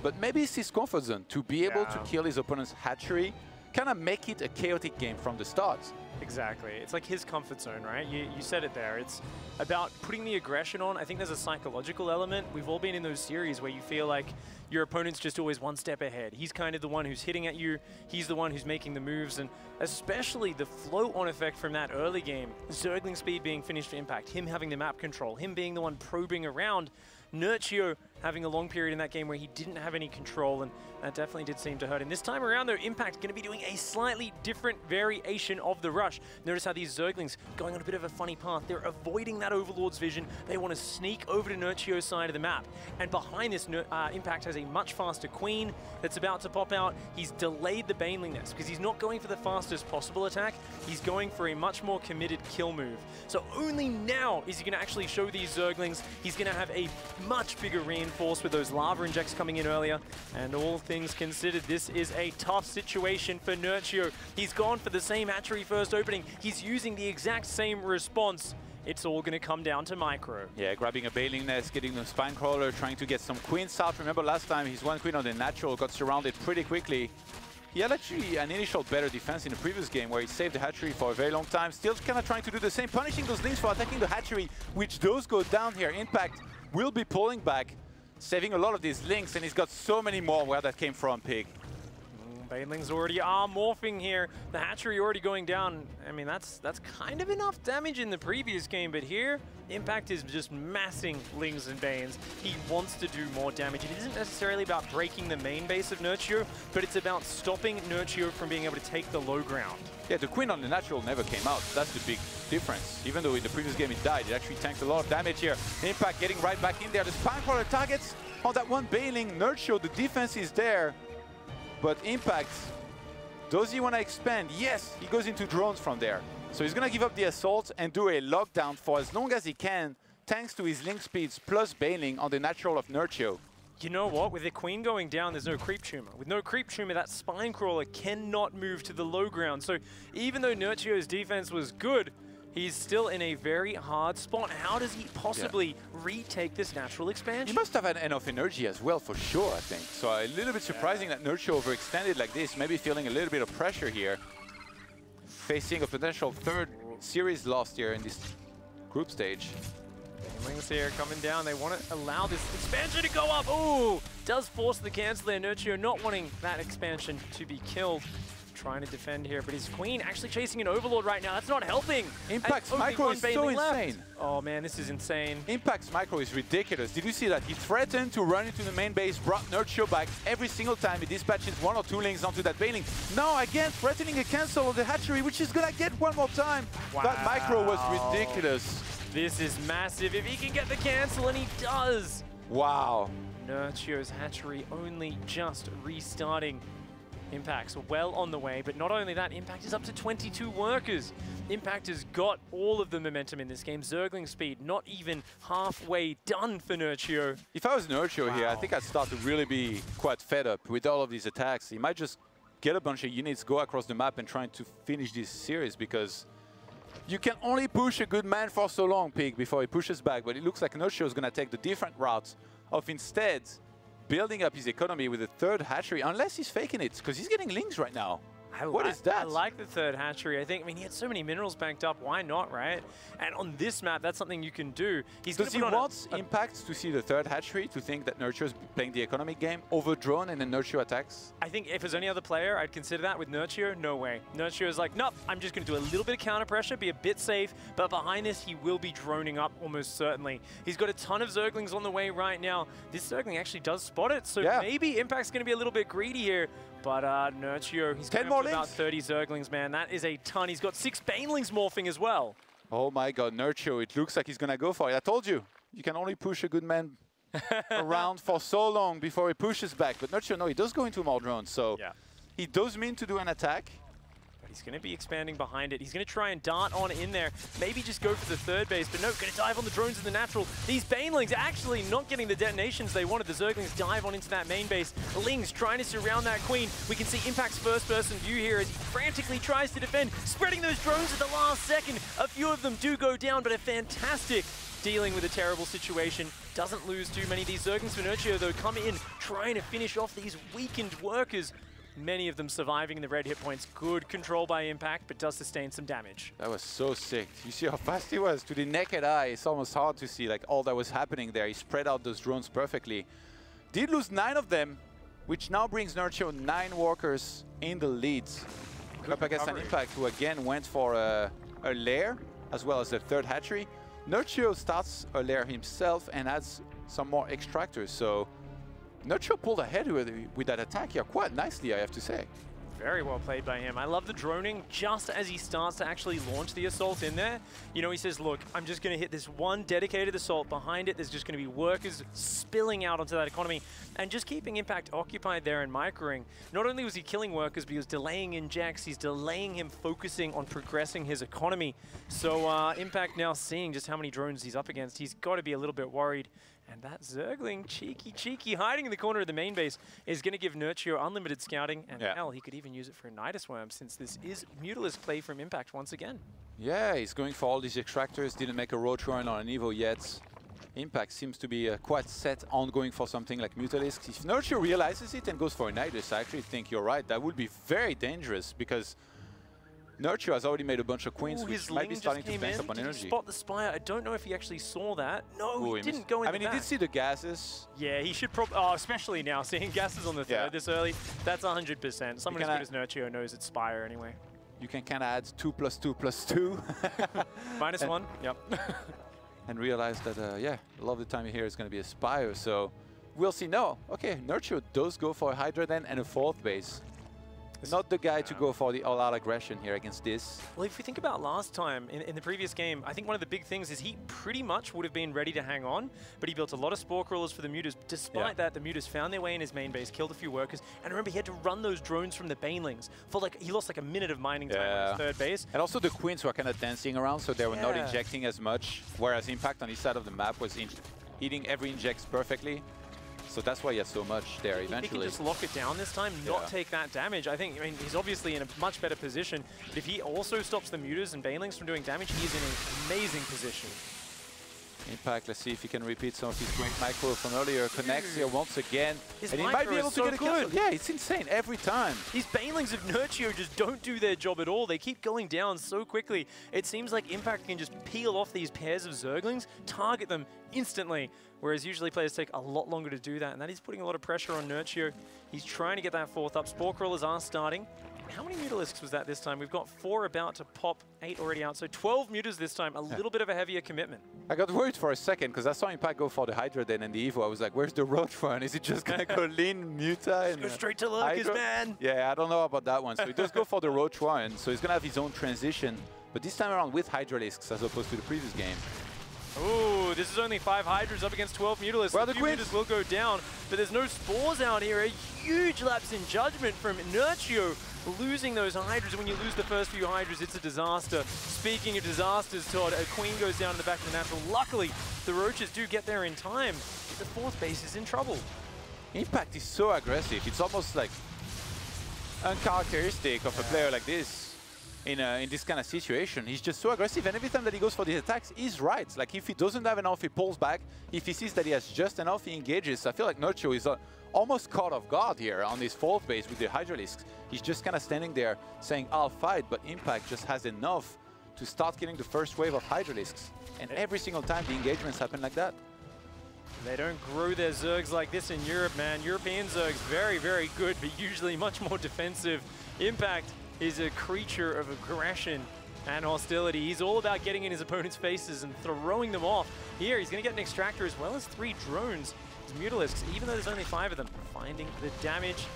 Speaker 6: But maybe it's his comfort zone to be able to kill his opponent's hatchery, kind of make it a chaotic game from the start.
Speaker 5: Exactly. It's like his comfort zone, right? You said it there. It's about putting the aggression on. I think there's a psychological element. We've all been in those series where you feel like your opponent's just always 1 step ahead. He's kind of the one who's hitting at you. He's the one who's making the moves, and especially the float-on effect from that early game. Zergling speed being finished for Impact, him having the map control, him being the one probing around. Nerchio having a long period in that game where he didn't have any control, and that definitely did seem to hurt him. This time around, though, Impact going to be doing a slightly different variation of the rush. Notice how these Zerglings going on a bit of a funny path. They're avoiding that Overlord's vision. They want to sneak over to Nerchio's side of the map. And behind this, Impact has a much faster Queen that's about to pop out. He's delayed the Baneling nest because he's not going for the fastest possible attack. He's going for a much more committed kill move. So only now is he going to actually show these Zerglings. He's going to have a much bigger reinforce with those lava injects coming in earlier. And all things considered, this is a tough situation for Nerchio. He's gone for the same hatchery first opening. He's using the exact same response. It's all going to come down to micro. Yeah,
Speaker 6: grabbing a Baneling nest, getting the Spine Crawler, trying to get some queens out. Remember last time his one queen on the natural got surrounded pretty quickly. He had actually an initial better defense in the previous game where he saved the hatchery for a very long time. Still kind of trying to do the same, punishing those Lings for attacking the hatchery, which does go down here. Impact will be pulling back, saving a lot of these Lings, and he's got so many more where that came from, Pig.
Speaker 5: Banelings already are morphing here. The hatchery already going down. I mean, that's kind of enough damage in the previous game, but here, Impact is just massing Lings and Banes. He wants to do more damage. It isn't necessarily about breaking the main base of Nerchio, but it's about stopping Nerchio from being able to take the low ground.
Speaker 6: Yeah, the Queen on the natural never came out. That's the big difference. Even though in the previous game it died, it actually tanked a lot of damage here. Impact getting right back in there. The Spine Crawler targets on that one Baneling. Nerchio, the defense is there. But Impact, does he want to expand? Yes, he goes into drones from there. So he's going to give up the assault and do a lockdown for as long as he can, thanks to his link speeds plus Baneling on the natural of Nerchio.
Speaker 5: You know what? With the Queen going down, there's no Creep Tumor. With no Creep Tumor, that Spine Crawler cannot move to the low ground. So even though Nerchio's defense was good, he's still in a very hard spot. How does he possibly retake this natural expansion?
Speaker 6: He must have had enough energy as well, for sure, I think. So a little bit surprising that Nerchio overextended like this, maybe feeling a little bit of pressure here. Facing a potential third series loss here in this group stage.
Speaker 5: Banelings here coming down. They want to allow this expansion to go up. Ooh, does force the cancel there. Nerchio not wanting that expansion to be killed. Trying to defend here, but his Queen actually chasing an Overlord right now. That's not helping.
Speaker 6: Impact's micro is so insane.
Speaker 5: Oh man, this is insane.
Speaker 6: Impact's micro is ridiculous. Did you see that? He threatened to run into the main base, brought Nerchio back every single time he dispatches one or two Lings onto that Baneling. Now again, threatening a cancel of the hatchery, which is gonna get one more time. Wow. That micro was ridiculous.
Speaker 5: This is massive. If he can get the cancel, and he does.
Speaker 6: Wow.
Speaker 5: Nerchio's hatchery only just restarting. Impact's well on the way, but not only that, Impact is up to 22 workers. Impact has got all of the momentum in this game. Zergling speed, not even halfway done for Nerchio.
Speaker 6: If I was Nerchio here, I think I'd start to really be quite fed up with all of these attacks. He might just get a bunch of units, go across the map and try to finish this series, because you can only push a good man for so long, Pig, before he pushes back. But it looks like Nerchio is going to take the different route of instead building up his economy with a third hatchery, unless he's faking it, because he's getting Lings right now. What is that?
Speaker 5: I like the third hatchery. I mean, he had so many minerals banked up. Why not, right? And on this map, that's something you can do.
Speaker 6: Does he want Impact to see the third hatchery, to think that Nerchio's playing the economic game, over drone and then Nerchio attacks?
Speaker 5: I think if there's any other player, I'd consider that. With Nerchio, no way. Nerchio is like, nope, I'm just going to do a little bit of counter pressure, be a bit safe, but behind this, he will be droning up almost certainly. He's got a ton of Zerglings on the way right now. This Zergling actually does spot it, so maybe Impact's going to be a little bit greedy here. But Nerchio, he's got about 30 Zerglings, man. That is a ton. He's got 6 Banelings morphing as well.
Speaker 6: Oh my god, Nerchio, it looks like he's going to go for it. I told you, you can only push a good man around for so long before he pushes back. But Nerchio, no, he does go into more drones, so he does mean to do an attack.
Speaker 5: He's going to be expanding behind it. He's going to try and dart on in there. Maybe just go for the third base, but no, going to dive on the drones in the natural. These Banelings actually not getting the detonations they wanted. The Zerglings dive on into that main base. Lings trying to surround that Queen. We can see Impact's first-person view here as he frantically tries to defend, spreading those drones at the last second. A few of them do go down, but a fantastic dealing with a terrible situation. Doesn't lose too many of these Zerglings for Nerchio, though, come in trying to finish off these weakened workers. Many of them surviving in the red hit points. Good control by Impact, but does sustain some damage.
Speaker 6: That was so sick. You see how fast he was? To the naked eye, it's almost hard to see like all that was happening there. He spread out those drones perfectly. Did lose 9 of them, which now brings Nerchio 9 workers in the lead. Up against an Impact who again went for a lair, as well as the third hatchery. Nerchio starts a lair himself and adds some more extractors. So Nerchio pulled ahead with that attack here quite nicely, I have to say.
Speaker 5: Very well played by him. I love the droning just as he starts to actually launch the assault in there. You know, he says, look, I'm just going to hit this one dedicated assault. Behind it, there's just going to be workers spilling out onto that economy. And just keeping Impact occupied there and microing. Not only was he killing workers, but he was delaying injects. He's delaying him focusing on progressing his economy. So Impact now seeing just how many drones he's up against. He's got to be a little bit worried. And that Zergling, cheeky, hiding in the corner of the main base is going to give Nerchio unlimited scouting. And hell, he could even use it for a Nidus Worm, since this is Mutalisk play from Impact once again. Yeah,
Speaker 6: he's going for all these extractors. Didn't make a Roach Run on an Evo yet. Impact seems to be quite set on going for something like Mutalisk. If Nerchio realizes it and goes for a Nidus, I actually think you're right. That would be very dangerous, because Nerchio has already made a bunch of queens, which might be starting to bank up on energy.
Speaker 5: Did he spot the Spire? I don't know if he actually saw that. No, he didn't go in.
Speaker 6: I mean, he did see the gases.
Speaker 5: Yeah, he should probably. Oh, especially now, seeing gases on the third this early. That's 100%. Someone as good as Nerchio knows it's Spire anyway.
Speaker 6: You can kind of add 2 + 2 + 2.
Speaker 5: -1. Yep.
Speaker 6: And realize that, yeah, a lot of the time here is going to be a Spire. So we'll see. No, okay, Nerchio does go for a Hydra then and a 4th base. Not the guy to go for the all-out aggression here against this.
Speaker 5: Well, if we think about last time, in the previous game, I think one of the big things is he pretty much would have been ready to hang on, but he built a lot of Spore Crawlers for the Mutas. Despite that, the Mutas found their way in his main base, killed a few workers, and remember, he had to run those drones from the Banelings. For like, he lost like a minute of mining time on his third base.
Speaker 6: And also the Queens were kind of dancing around, so they were not injecting as much, whereas Impact on his side of the map was hitting every inject perfectly. So that's why he has so much there eventually.
Speaker 5: He can just lock it down this time, not take that damage. I mean, he's obviously in a much better position, but if he also stops the Mutas and Banelings from doing damage, he is in an amazing position.
Speaker 6: Impact, let's see if he can repeat some of his great micro from earlier. Connects here once again. And he might be able to get a kill. Yeah, it's insane every time.
Speaker 5: These Banelings of Nerchio just don't do their job at all. They keep going down so quickly. It seems like Impact can just peel off these pairs of Zerglings, target them instantly, whereas usually players take a lot longer to do that, and that is putting a lot of pressure on Nerchio. He's trying to get that 4th up. Spore Crawlers are starting. How many Mutalisks was that this time? We've got 4 about to pop, 8 already out, so 12 Mutas this time, a little bit of a heavier commitment.
Speaker 6: I got worried for a second, because I saw Impact go for the Hydra then and the Evo. I was like, where's the Roach Run? Is it just going to go lean Muta? And
Speaker 5: go straight to Lurkers, man!
Speaker 6: Yeah, I don't know about that one. So he does go for the Roach Run, so he's going to have his own transition, but this time around with Hydralisks as opposed to the previous game.
Speaker 5: Ooh, this is only 5 Hydras up against 12 Mutalisks.
Speaker 6: Well,
Speaker 5: the Mutas will go down, but there's no spores out here. A huge lapse in judgment from Nerchio, losing those Hydras. When you lose the first few Hydras, it's a disaster. Speaking of disasters, Todd, a Queen goes down in the back of the natural. Luckily, the Roaches do get there in time. The 4th base is in trouble.
Speaker 6: Impact is so aggressive. It's almost like uncharacteristic of a player like this. In this kind of situation, he's just so aggressive, and every time that he goes for these attacks, he's right. Like, if he doesn't have enough, he pulls back. If he sees that he has just enough, he engages. I feel like Nerchio is almost caught off guard here on this 4th base with the Hydralisks. He's just kind of standing there saying, I'll fight, but Impact just has enough to start killing the first wave of Hydralisks. And every single time, the engagements happen like that.
Speaker 5: They don't grow their Zergs like this in Europe, man. European Zergs, very, very good, but usually much more defensive. Impact is a creature of aggression and hostility. He's all about getting in his opponent's faces and throwing them off. Here, he's going to get an extractor as well as 3 drones. His Mutalisks, even though there's only 5 of them, finding the damage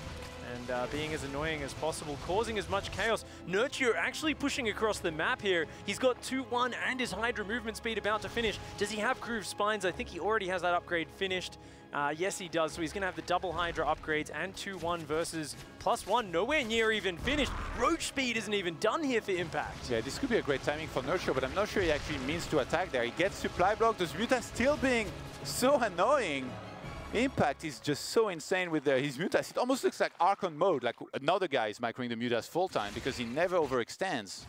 Speaker 5: and being as annoying as possible, causing as much chaos. Nerchio actually pushing across the map here. He's got 2-1 and his Hydra movement speed about to finish. Does he have Groove Spines? I think he already has that upgrade finished. Yes, he does. So he's going to have the double Hydra upgrades and 2-1 versus +1. Nowhere near even finished. Roach speed isn't even done here for Impact.
Speaker 6: Yeah, this could be a great timing for Nerchio, but I'm not sure he actually means to attack there. He gets supply block. Those Mutas still being so annoying. Impact is just so insane with his Mutas. It almost looks like Archon mode, like another guy is microing the Mutas full time because he never overextends.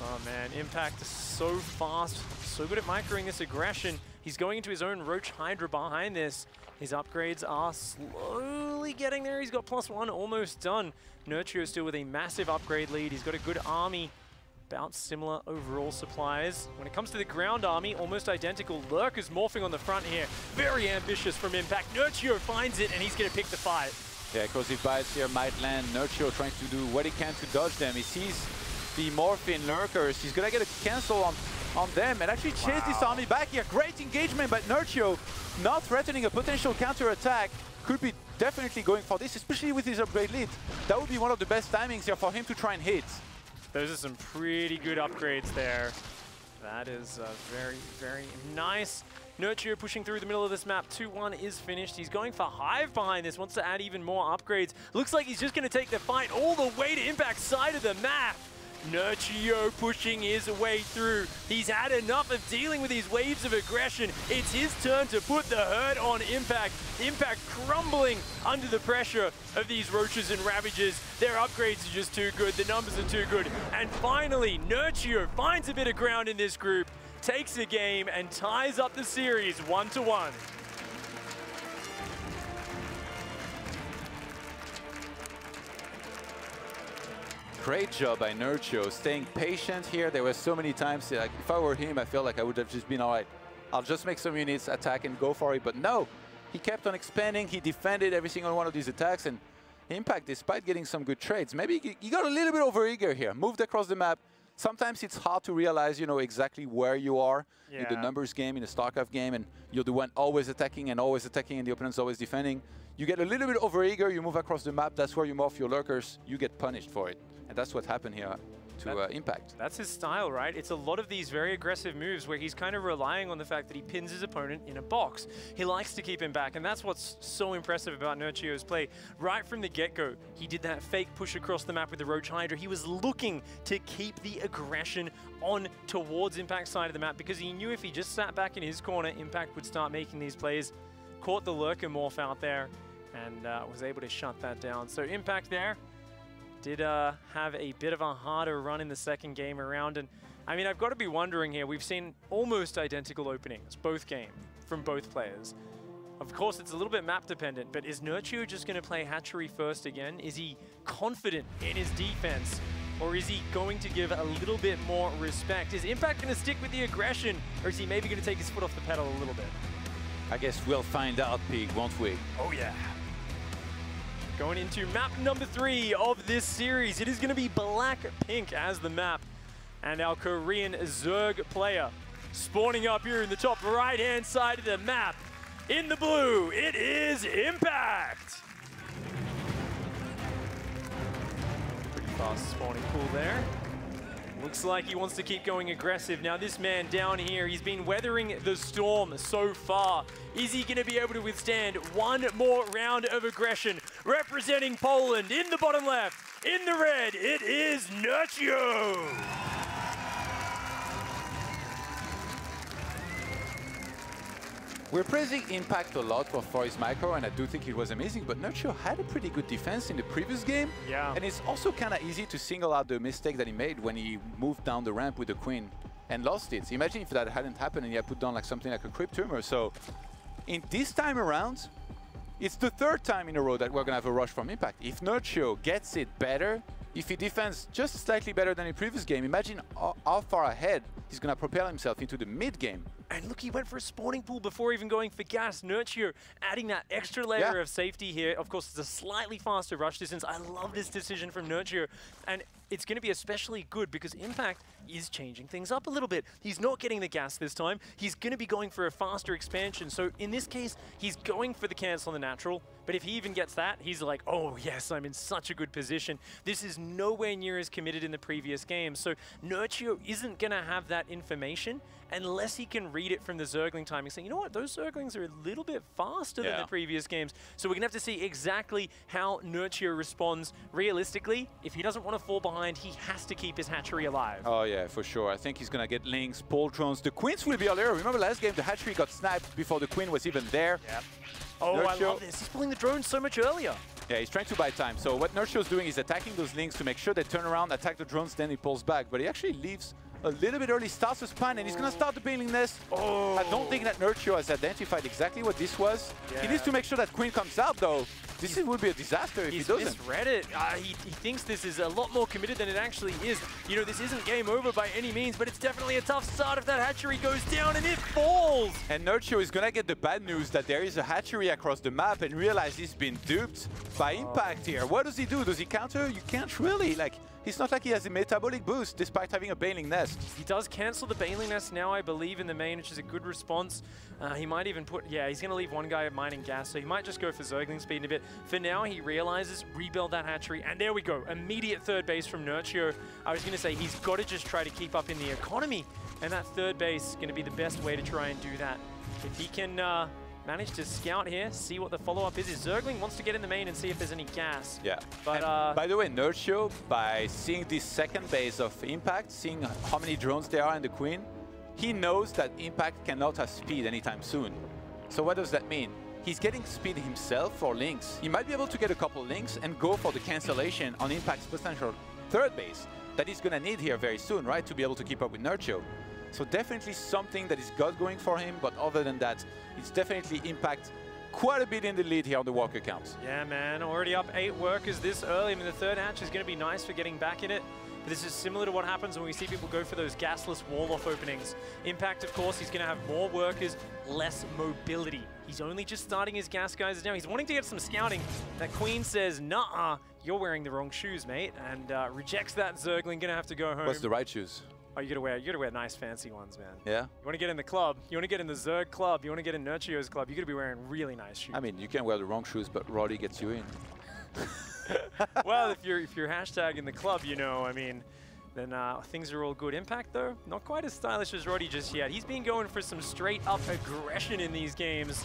Speaker 5: Oh man, Impact is so fast, so good at microing this aggression. He's going into his own Roach Hydra behind this. His upgrades are slowly getting there. He's got +1 almost done. Nerchio still with a massive upgrade lead. He's got a good army. About similar overall supplies. When it comes to the ground army, almost identical. Lurkers morphing on the front here. Very ambitious from Impact. Nerchio finds it, and he's going to pick the fight.
Speaker 6: Yeah, Corrosive Bites here might land. Nerchio trying to do what he can to dodge them. He sees the Morphin Lurkers. He's going to get a cancel on them and actually chase this army back here. Great engagement by Nerchio, not threatening a potential counter-attack. Could be definitely going for this, especially with his upgrade lead. That would be one of the best timings here for him to try and hit.
Speaker 5: Those are some pretty good upgrades there. That is very, very nice. Nerchio pushing through the middle of this map. 2-1 is finished. He's going for Hive behind this, wants to add even more upgrades. Looks like he's just going to take the fight all the way to Impact side of the map. Nerchio pushing his way through. He's had enough of dealing with these waves of aggression. It's his turn to put the hurt on Impact. Impact crumbling under the pressure of these Roaches and Ravages. Their upgrades are just too good. The numbers are too good. And finally, Nerchio finds a bit of ground in this group, takes the game, and ties up the series 1-1.
Speaker 6: Great job by Nerchio, staying patient here. There were so many times, like, if I were him, I felt like I would have just been all right. I'll just make some units, attack, and go for it. But no, he kept on expanding. He defended every single one of these attacks. And Impact, despite getting some good trades, maybe he got a little bit overeager here. Moved across the map. Sometimes it's hard to realize, you know, exactly where you are in the numbers game, in a StarCraft game, and you're the one always attacking, and the opponent's always defending. You get a little bit overeager, you move across the map, that's where you morph your lurkers, you get punished for it. And that's what happened here to Impact.
Speaker 5: That's his style, right? It's a lot of these very aggressive moves where he's kind of relying on the fact that he pins his opponent in a box. He likes to keep him back, and that's what's so impressive about Nerchio's play. Right from the get-go, he did that fake push across the map with the Roach Hydra. He was looking to keep the aggression on towards Impact's side of the map because he knew if he just sat back in his corner, Impact would start making these plays. Caught the Lurker Morph out there and was able to shut that down. So Impact there did have a bit of a harder run in the second game around. And I mean, I've got to be wondering here, we've seen almost identical openings, both games, from both players. Of course, it's a little bit map dependent, but is Nerchio just going to play Hatchery first again? Is he confident in his defense? Or is he going to give a little bit more respect? Is Impact going to stick with the aggression, or is he maybe going to take his foot off the pedal a little bit?
Speaker 6: I guess we'll find out, Pig, won't we?
Speaker 5: Oh, yeah. Going into map number 3 of this series. It is going to be Black-Pink as the map. And our Korean Zerg player spawning up here in the top right-hand side of the map. In the blue, it is Impact. Pretty fast spawning pool there. Looks like he wants to keep going aggressive. Now this man down here, he's been weathering the storm so far. Is he going to be able to withstand one more round of aggression? Representing Poland in the bottom left, in the red, it is Nerchio.
Speaker 6: We're praising Impact a lot for his micro, and I do think it was amazing, but Nerchio had a pretty good defense in the previous game.
Speaker 5: Yeah.
Speaker 6: And it's also kind of easy to single out the mistake that he made when he moved down the ramp with the Queen and lost it. Imagine if that hadn't happened and he had put down like something like a Crypt Tumor. So in this time around, it's the third time in a row that we're going to have a rush from Impact. If Nerchio gets it better, if he defends just slightly better than in the previous game, imagine how far ahead he's going to propel himself into the mid game.
Speaker 5: And look, he went for a spawning pool before even going for gas. Nerchio adding that extra layer of safety here. Of course, it's a slightly faster rush distance. I love this decision from Nerchio. And it's going to be especially good because Impact is changing things up a little bit. He's not getting the gas this time. He's going to be going for a faster expansion. So in this case, he's going for the cancel on the natural. But if he even gets that, he's like, oh yes, I'm in such a good position. This is nowhere near as committed in the previous game. So Nerchio isn't going to have that information unless he can read it from the Zergling timing, saying, you know what, those Zerglings are a little bit faster than the previous games. So we're going to have to see exactly how Nerchio responds. Realistically, if he doesn't want to fall behind, he has to keep his hatchery alive.
Speaker 6: Oh yeah, for sure. I think he's going to get links, pole drones. The Queens will be earlier. Remember last game, the hatchery got sniped before the Queen was even there.
Speaker 5: Yep. Oh, Nerchio, I love this. He's pulling the drones so much earlier.
Speaker 6: Yeah, he's trying to buy time. So what Nerchio's doing is attacking those links to make sure they turn around, attack the drones, then he pulls back. But he actually leaves a little bit early, starts a spine, and he's going to start the Baneling Nest. Oh. I don't think that Nerchio has identified exactly what this was. Yeah. He needs to make sure that Queen comes out, though. This would be a disaster if he doesn't.
Speaker 5: He's misread it. He thinks this is a lot more committed than it actually is. You know, this isn't game over by any means, but it's definitely a tough start if that hatchery goes down and it falls.
Speaker 6: And Nerchio is going to get the bad news that there is a hatchery across the map and realize he's been duped by Impact here. What does he do? Does he counter? You can't really. Like, It's not like he has a metabolic boost despite having a Baneling Nest.
Speaker 5: He does cancel the Baneling Nest now, I believe, in the main, which is a good response. He might even put, yeah, he's going to leave one guy mining gas, so he might just go for Zergling speed in a bit. For now, he realizes, rebuild that hatchery, and there we go. Immediate third base from Nerchio. I was going to say, he's got to just try to keep up in the economy, and that third base is going to be the best way to try and do that. If he can manage to scout here, see what the follow-up is. Zergling wants to get in the main and see if there's any gas.
Speaker 6: Yeah.
Speaker 5: But
Speaker 6: by the way, Nerchio, by seeing this second base of Impact, seeing how many drones there are in the Queen, he knows that Impact cannot have speed anytime soon. So what does that mean? He's getting speed himself for links. He might be able to get a couple links and go for the cancellation on Impact's potential third base that he's going to need here very soon, right, to be able to keep up with Nerchio. So definitely something that is got going for him, but other than that, it's definitely Impact quite a bit in the lead here on the worker count.
Speaker 5: Yeah, man, already up 8 workers this early. I mean, the third hatch is going to be nice for getting back in it. But this is similar to what happens when we see people go for those gasless wall-off openings. Impact, of course, he's going to have more workers, less mobility. He's only just starting his gas guys now. He's wanting to get some scouting. That Queen says, nah, you're wearing the wrong shoes, mate, and rejects that Zergling, going to have to go home.
Speaker 6: What's the right shoes?
Speaker 5: Oh, you gotta wear nice fancy ones, man.
Speaker 6: Yeah?
Speaker 5: You wanna get in the club, you wanna get in the Zerg club, you wanna get in Nerchio's club, you gotta be wearing really nice shoes.
Speaker 6: I mean, you can wear the wrong shoes, but Roddy gets you in.
Speaker 5: Well, if you're hashtag in the club, you know, I mean, then things are all good. Impact, though, not quite as stylish as Roddy just yet. He's been going for some straight-up aggression in these games.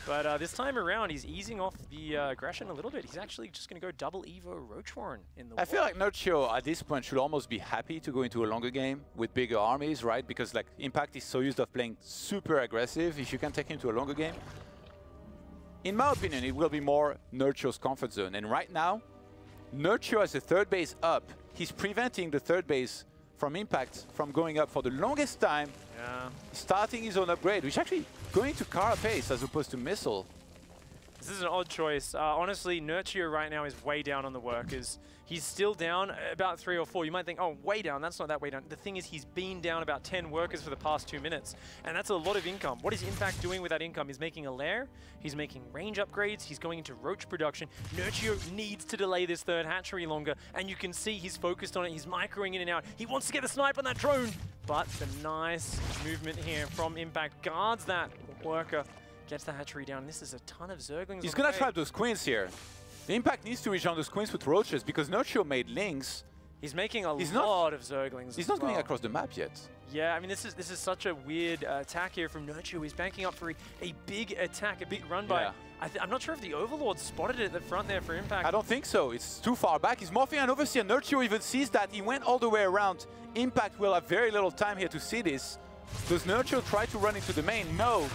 Speaker 5: But this time around, he's easing off the aggression a little bit. He's actually just going to go double Evo Roach in the
Speaker 6: I feel like Nerchio at this point should almost be happy to go into a longer game with bigger armies, right? Because like Impact is so used of playing super aggressive. If you can take him to a longer game, in my opinion, it will be more Nerchio's comfort zone. And right now, Nerchio has the third base up. He's preventing the third base from Impact from going up for the longest time.
Speaker 5: Yeah.
Speaker 6: Starting his own upgrade, which actually going to Carapace as opposed to Missile.
Speaker 5: This is an odd choice. Honestly, Nerchio right now is way down on the workers. He's still down about 3 or 4. You might think, oh, way down. That's not that way down. The thing is, he's been down about 10 workers for the past 2 minutes. And that's a lot of income. What is Impact doing with that income? He's making a lair. He's making range upgrades. He's going into roach production. Nerchio needs to delay this third hatchery longer. And you can see he's focused on it. He's microing in and out. He wants to get the snipe on that drone. But the nice movement here from Impact guards that worker. Gets the hatchery down. This is a ton of Zerglings.
Speaker 6: He's going to trap those queens here. The Impact needs to reach on those queens with roaches because Nerchio made links.
Speaker 5: He's making a lot of Zerglings.
Speaker 6: He's not going across the map yet.
Speaker 5: Yeah, I mean, this is such a weird attack here from Nerchio. He's banking up for a big attack, a big run by. I'm not sure if the Overlord spotted it at the front there for Impact.
Speaker 6: I don't think so. It's too far back. He's morphing an Overseer. Nerchio even sees that. He went all the way around. Impact will have very little time here to see this. Does Nerchio try to run into the main? No.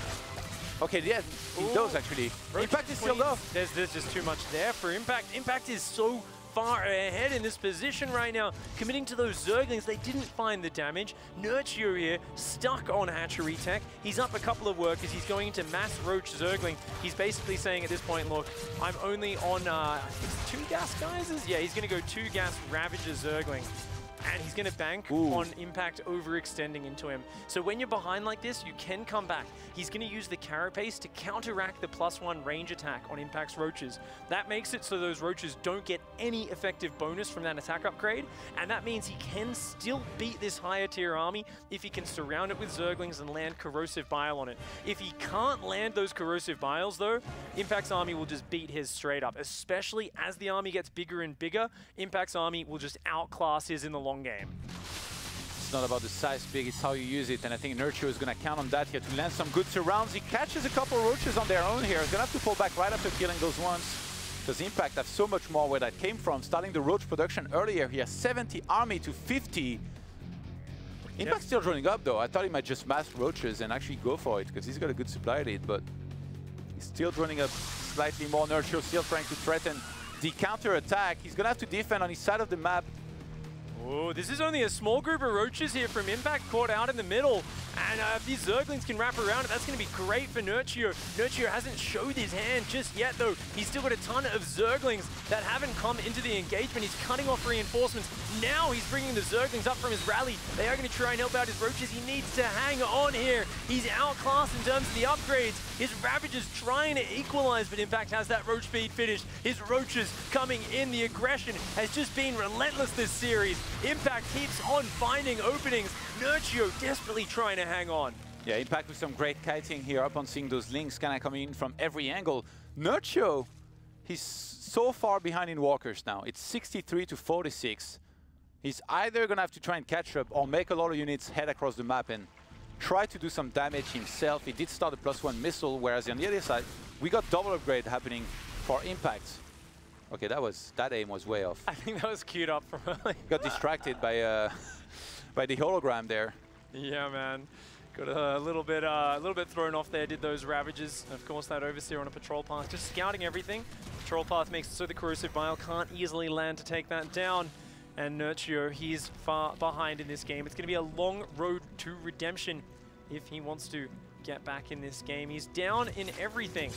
Speaker 6: Okay, yeah, he does actually. Impact is still off.
Speaker 5: There's just too much there for Impact. Impact is so far ahead in this position right now. Committing to those Zerglings, they didn't find the damage. Nerchio here, stuck on hatchery tech. He's up a couple of workers. He's going into mass roach Zergling. He's basically saying at this point, look, I'm only on, I think 2 gas geysers? Yeah, he's going to go 2 gas Ravager Zergling. And he's going to bank on Impact overextending into him. So when you're behind like this, you can come back. He's going to use the Carapace to counteract the +1 range attack on Impact's roaches. That makes it so those roaches don't get any effective bonus from that attack upgrade. And that means he can still beat this higher tier army if he can surround it with Zerglings and land Corrosive Bile on it. If he can't land those Corrosive Biles though, Impact's army will just beat his straight up. Especially as the army gets bigger and bigger, Impact's army will just outclass his in the long game.
Speaker 6: It's not about the size big, it's how you use it, and I think Nerchio is going to count on that here to land some good surrounds. He catches a couple roaches on their own here. He's going to have to pull back right after killing those ones, because Impact have so much more where that came from. Starting the roach production earlier, he has 70 army to 50. Impact's still running up though. I thought he might just mass roaches and actually go for it, because he's got a good supply lead, but he's still running up slightly more. Nerchio still trying to threaten the counter attack. He's going to have to defend on his side of the map.
Speaker 5: Oh, this is only a small group of roaches here from Impact caught out in the middle. And if these Zerglings can wrap around it, that's going to be great for Nerchio. Nerchio hasn't showed his hand just yet, though. He's still got a ton of Zerglings that haven't come into the engagement. He's cutting off reinforcements. Now he's bringing the Zerglings up from his rally. They are going to try and help out his Roaches. He needs to hang on here. He's outclassed in terms of the upgrades. His Ravagers trying to equalize, but Impact has that Roach speed finished. His Roaches coming in. The aggression has just been relentless this series. Impact keeps on finding openings. Nerchio desperately trying to hang on.
Speaker 6: Yeah, Impact with some great kiting here, up on seeing those links kind of coming in from every angle. Nerchio, he's so far behind in walkers now. It's 63 to 46. He's either going to have to try and catch up or make a lot of units head across the map and try to do some damage himself. He did start a +1 missile, whereas on the other side, we got double upgrade happening for Impact. Okay, that aim was way off.
Speaker 5: I think that was queued up from early.
Speaker 6: Got distracted by by the hologram there.
Speaker 5: Yeah, man. Got a little bit thrown off there. Did those Ravages. Of course, that Overseer on a patrol path, just scouting everything. Patrol path makes it so the Corrosive Bile can't easily land to take that down. And Nerchio, he's far behind in this game. It's going to be a long road to redemption if he wants to get back in this game. He's down in everything.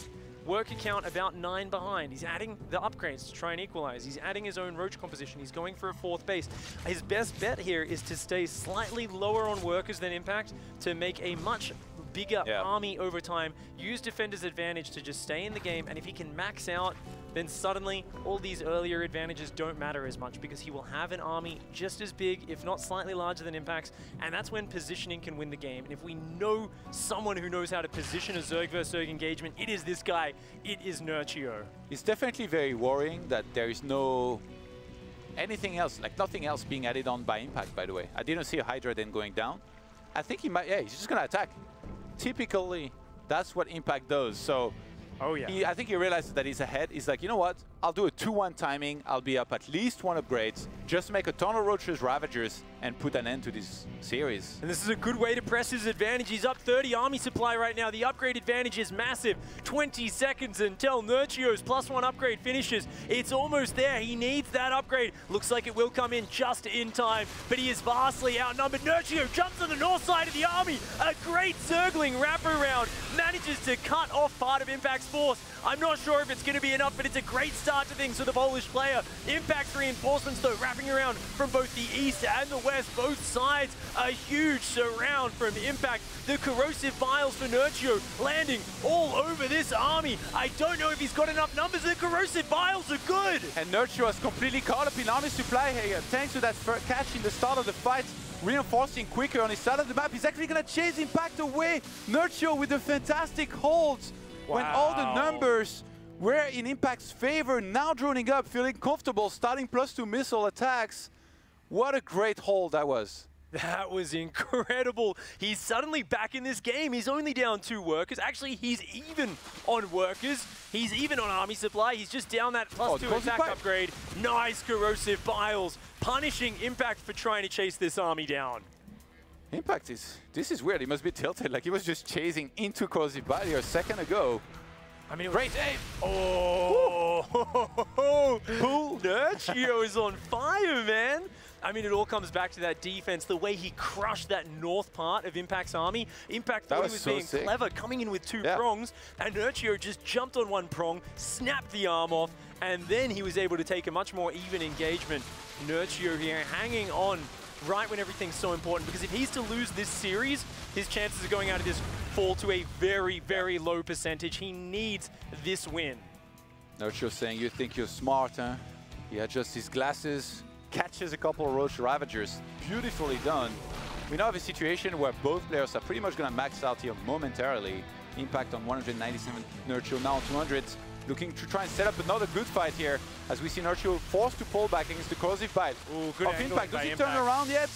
Speaker 5: Worker count about 9 behind. He's adding the upgrades to try and equalize. He's adding his own Roach composition. He's going for a 4th base. His best bet here is to stay slightly lower on workers than Impact to make a much bigger army over time. Use Defender's advantage to just stay in the game, and if he can max out, then suddenly all these earlier advantages don't matter as much because he will have an army just as big, if not slightly larger than Impact's, and that's when positioning can win the game. And if we know someone who knows how to position a Zerg versus Zerg engagement, it is this guy. It is Nerchio.
Speaker 6: It's definitely very worrying that there is no anything else, like nothing else being added on by Impact, by the way. I didn't see a Hydra then going down. I think he might, yeah, he's just going to attack. Typically, that's what Impact does. So I think he realizes that he's ahead. He's like, you know what? I'll do a 2-1 timing. I'll be up at least 1 upgrades. Just make a ton of Roaches, Ravagers, and put an end to this series.
Speaker 5: And this is a good way to press his advantage. He's up 30 army supply right now. The upgrade advantage is massive. 20 seconds until Nerchio's +1 upgrade finishes. It's almost there. He needs that upgrade. Looks like it will come in just in time, but he is vastly outnumbered. Nerchio jumps on the north side of the army. A great Zergling wraparound. Manages to cut off part of Impact's force. I'm not sure if it's going to be enough, but it's a great start to things for the Polish player. Impact's reinforcements, though, wrapping around from both the east and the west, both sides. A huge surround from Impact. The Corrosive Vials for Nerchio landing all over this army. I don't know if he's got enough numbers. The Corrosive Vials are good.
Speaker 6: And Nerchio was completely caught up in army supply here, thanks to that catch in the start of the fight. Reinforcing quicker on his side of the map. He's actually going to chase Impact away. Nerchio with the fantastic holds. Wow. When all the numbers were in Impact's favor, now droning up, feeling comfortable, starting +2 missile attacks. What a great hold that was.
Speaker 5: That was incredible. He's suddenly back in this game. He's only down 2 workers. Actually, he's even on workers. He's even on army supply. He's just down that +2 attack upgrade. Nice Corrosive Biles, punishing Impact for trying to chase this army down.
Speaker 6: Impact this is weird. He must be tilted. Like he was just chasing into Corrosive Bile a second ago.
Speaker 5: I mean, great aim. Oh, Nerchio is on fire, man. I mean, it all comes back to that defense, the way he crushed that north part of Impact's army. Impact thought he was being clever, coming in with 2 prongs, and Nerchio just jumped on 1 prong, snapped the arm off, and then he was able to take a much more even engagement. Nerchio here hanging on right when everything's so important, because if he's to lose this series, his chances of going out of this fall to a very, very low percentage. He needs this win.
Speaker 6: Nerchio saying, you think you're smart, huh? He adjusts his glasses, catches a couple of Roach Ravagers. Beautifully done. We now have a situation where both players are pretty much going to max out here momentarily. Impact on 197, Nerchio now on 200. Looking to try and set up another good fight here, as we see Nerchio forced to pull back against the Corrosive Bile of Impact. Does he turn around yet?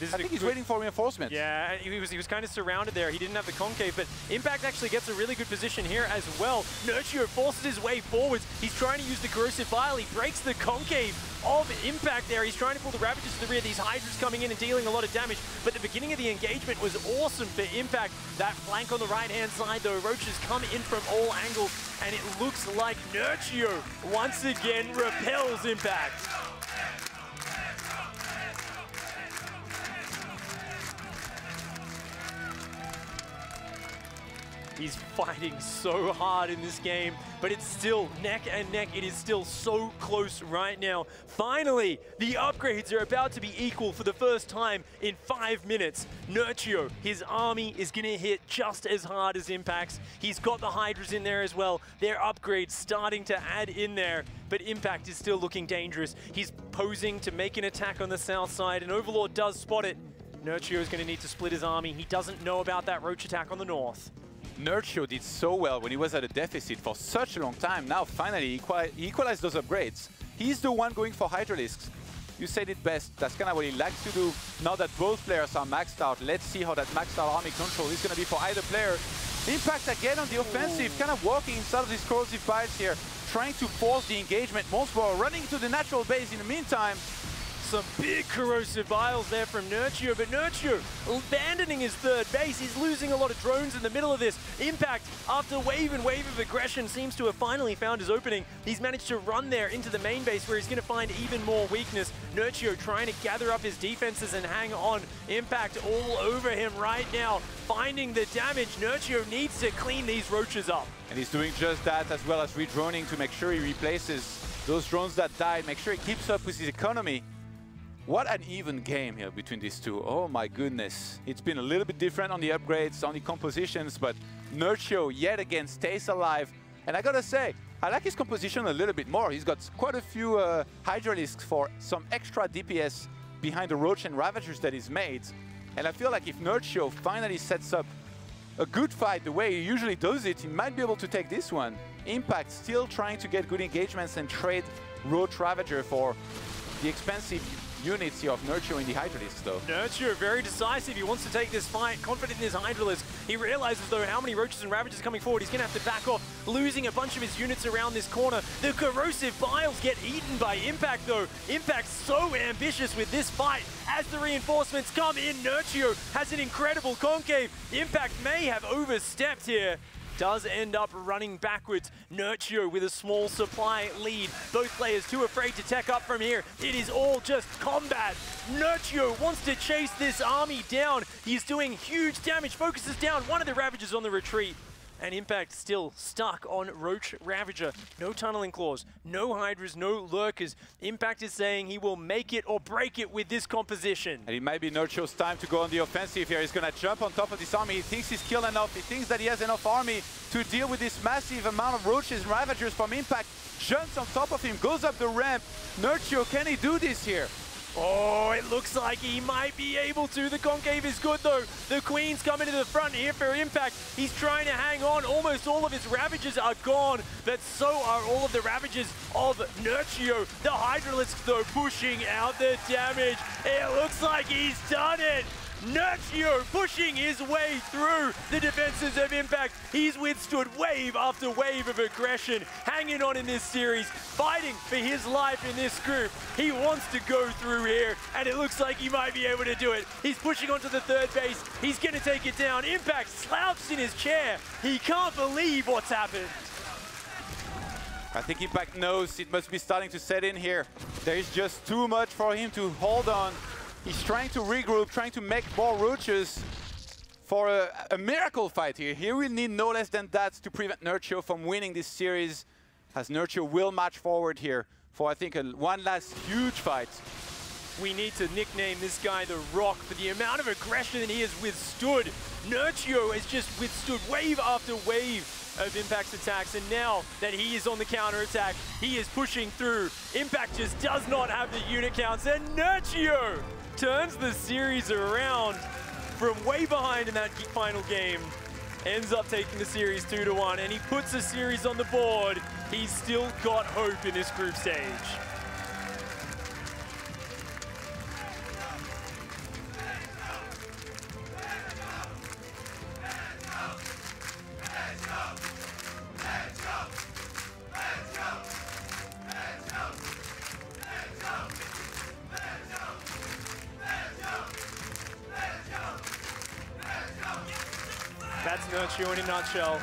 Speaker 6: I think he's waiting for reinforcements.
Speaker 5: Yeah, he was kind of surrounded there. He didn't have the concave, but Impact actually gets a really good position here as well. Nerchio forces his way forwards. He's trying to use the Corrosive Bile. He breaks the concave of Impact there. He's trying to pull the Ravagers to the rear. These Hydras coming in and dealing a lot of damage, but the beginning of the engagement was awesome for Impact. That flank on the right-hand side, though, Roaches come in from all angles, and it looks like Nerchio once again repels Impact. He's fighting so hard in this game, but it's still neck and neck. It is still so close right now. Finally, the upgrades are about to be equal for the first time in 5 minutes. Nerchio, his army is going to hit just as hard as Impact's. He's got the Hydras in there as well. Their upgrades starting to add in there, but Impact is still looking dangerous. He's posing to make an attack on the south side, and Overlord does spot it. Nerchio is going to need to split his army. He doesn't know about that Roach attack on the north.
Speaker 6: Nerchio did so well when he was at a deficit for such a long time. Now, finally, he equalized those upgrades. He's the one going for Hydralisks. You said it best. That's kind of what he likes to do. Now that both players are maxed out, let's see how that maxed out army control is going to be for either player. Impact again on the offensive, kind of walking inside of these corrosive piles here, trying to force the engagement. Monsborough running to the natural base in the meantime.
Speaker 5: Some big corrosive vials there from Nerchio, but Nerchio abandoning his third base. He's losing a lot of drones in the middle of this. Impact, after wave and wave of aggression, seems to have finally found his opening. He's managed to run there into the main base where he's going to find even more weakness. Nerchio trying to gather up his defenses and hang on. Impact all over him right now, finding the damage. Nerchio needs to clean these roaches up.
Speaker 6: And he's doing just that, as well as redroning to make sure he replaces those drones that died, make sure he keeps up with his economy. What an even game here between these two. Oh my goodness. It's been a little bit different on the upgrades, on the compositions, but Nerchio yet again stays alive. And I gotta say, I like his composition a little bit more. He's got quite a few Hydralisks for some extra DPS behind the Roach and Ravagers that he's made. And I feel like if Nerchio finally sets up a good fight the way he usually does it, he might be able to take this one. Impact still trying to get good engagements and trade Roach Ravager for the expensive units here of Nerchio in the Hydralisk, though.
Speaker 5: Nerchio very decisive. He wants to take this fight, confident in his Hydralisk. He realizes, though, how many Roaches and Ravagers coming forward. He's going to have to back off, losing a bunch of his units around this corner. The corrosive vials get eaten by Impact, though. Impact's so ambitious with this fight. As the reinforcements come in, Nerchio has an incredible concave. Impact may have overstepped here. Does end up running backwards. Nerchio with a small supply lead. Both players too afraid to tech up from here. It is all just combat. Nerchio wants to chase this army down. He's doing huge damage. Focuses down one of the Ravagers on the retreat. And Impact still stuck on Roach Ravager. No tunneling claws, no Hydras, no lurkers. Impact is saying he will make it or break it with this composition.
Speaker 6: And it might be Nerchio's time to go on the offensive here. He's going to jump on top of this army. He thinks he's killed enough. He thinks that he has enough army to deal with this massive amount of Roaches and Ravagers from Impact. Jumps on top of him, goes up the ramp. Nerchio, can he do this here?
Speaker 5: Oh, it looks like he might be able to. The concave is good, though. The Queen's coming to the front here for Impact. He's trying to hang on. Almost all of his Ravagers are gone, but so are all of the Ravagers of Nerchio. The Hydralisk, though, pushing out the damage. It looks like he's done it. Nerchio pushing his way through the defenses of Impact. He's withstood wave after wave of aggression, hanging on in this series, fighting for his life in this group. He wants to go through here, and it looks like he might be able to do it. He's pushing onto the third base. He's going to take it down. Impact slouched in his chair. He can't believe what's happened.
Speaker 6: I think Impact knows it must be starting to set in here. There is just too much for him to hold on. He's trying to regroup, trying to make more Roaches for a miracle fight here. Here we need no less than that to prevent Nerchio from winning this series, as Nerchio will march forward here for, I think, one last huge fight.
Speaker 5: We need to nickname this guy the Rock for the amount of aggression that he has withstood. Nerchio has just withstood wave after wave of Impact's attacks, and now that he is on the counter-attack, he is pushing through. Impact just does not have the unit counts, and Nerchio turns the series around from way behind in that final game. Ends up taking the series 2-1, and he puts the series on the board. He's still got hope in this group stage. That's Nerchio in a nutshell.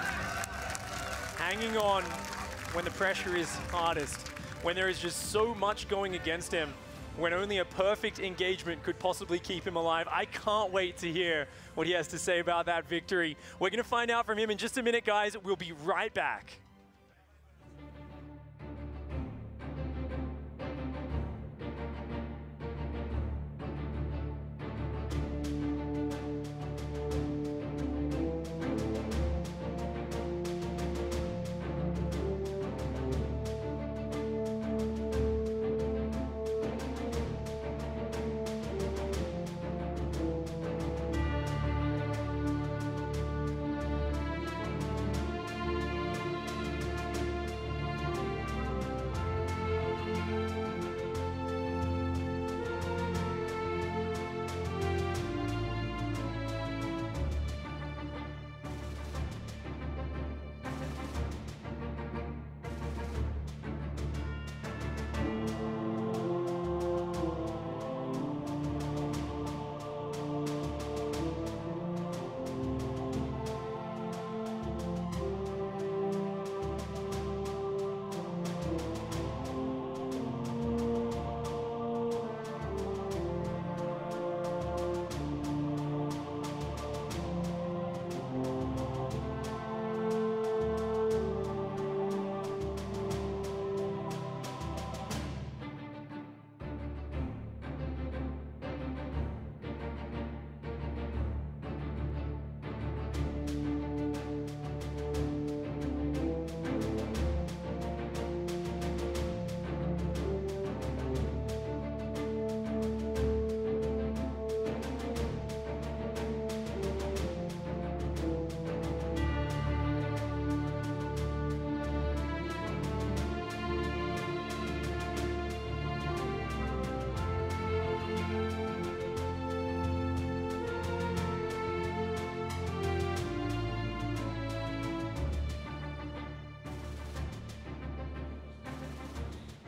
Speaker 5: Hanging on when the pressure is hardest, when there is just so much going against him. when only a perfect engagement could possibly keep him alive. I can't wait to hear what he has to say about that victory. We're going to find out from him in just a minute, guys. We'll be right back.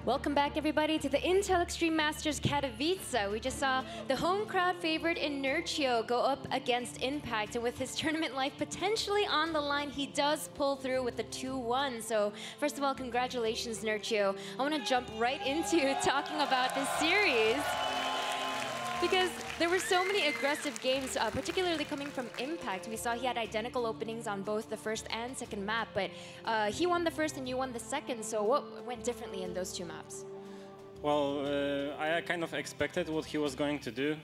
Speaker 4: Welcome back, everybody, to the Intel Extreme Masters Katowice. We just saw the home crowd favorite in Nerchio go up against Impact, and with his tournament life potentially on the line, he does pull through with the 2-1. So first of all, congratulations, Nerchio. I want to jump right into talking about this series, because there were so many aggressive games, particularly coming from Impact. We saw he had identical openings on both the first and second map, but he won the first and you won the second. So what went differently in those two maps?
Speaker 7: Well, I kind of expected what he was going to do.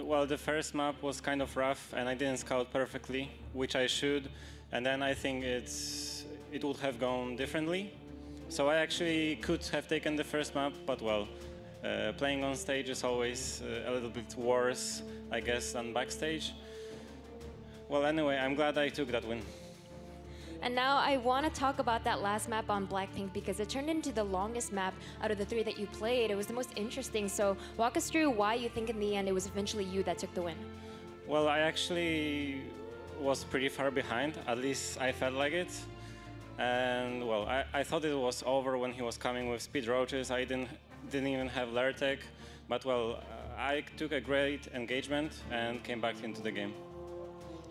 Speaker 7: Well, the first map was kind of rough and I didn't scout perfectly, which I should. And then I think it would have gone differently. So I actually could have taken the first map, but well, playing on stage is always a little bit worse, I guess, than backstage. Well, anyway, I'm glad I took that win.
Speaker 4: And now I want to talk about that last map on Blackpink, because it turned into the longest map out of the three that you played. It was the most interesting. So walk us through why you think in the end it was eventually you that took the win.
Speaker 7: Well, I actually was pretty far behind, at least I felt like it. And well, I thought it was over when he was coming with speed roaches. I didn't even have Lertech, but well, I took a great engagement and came back into the game.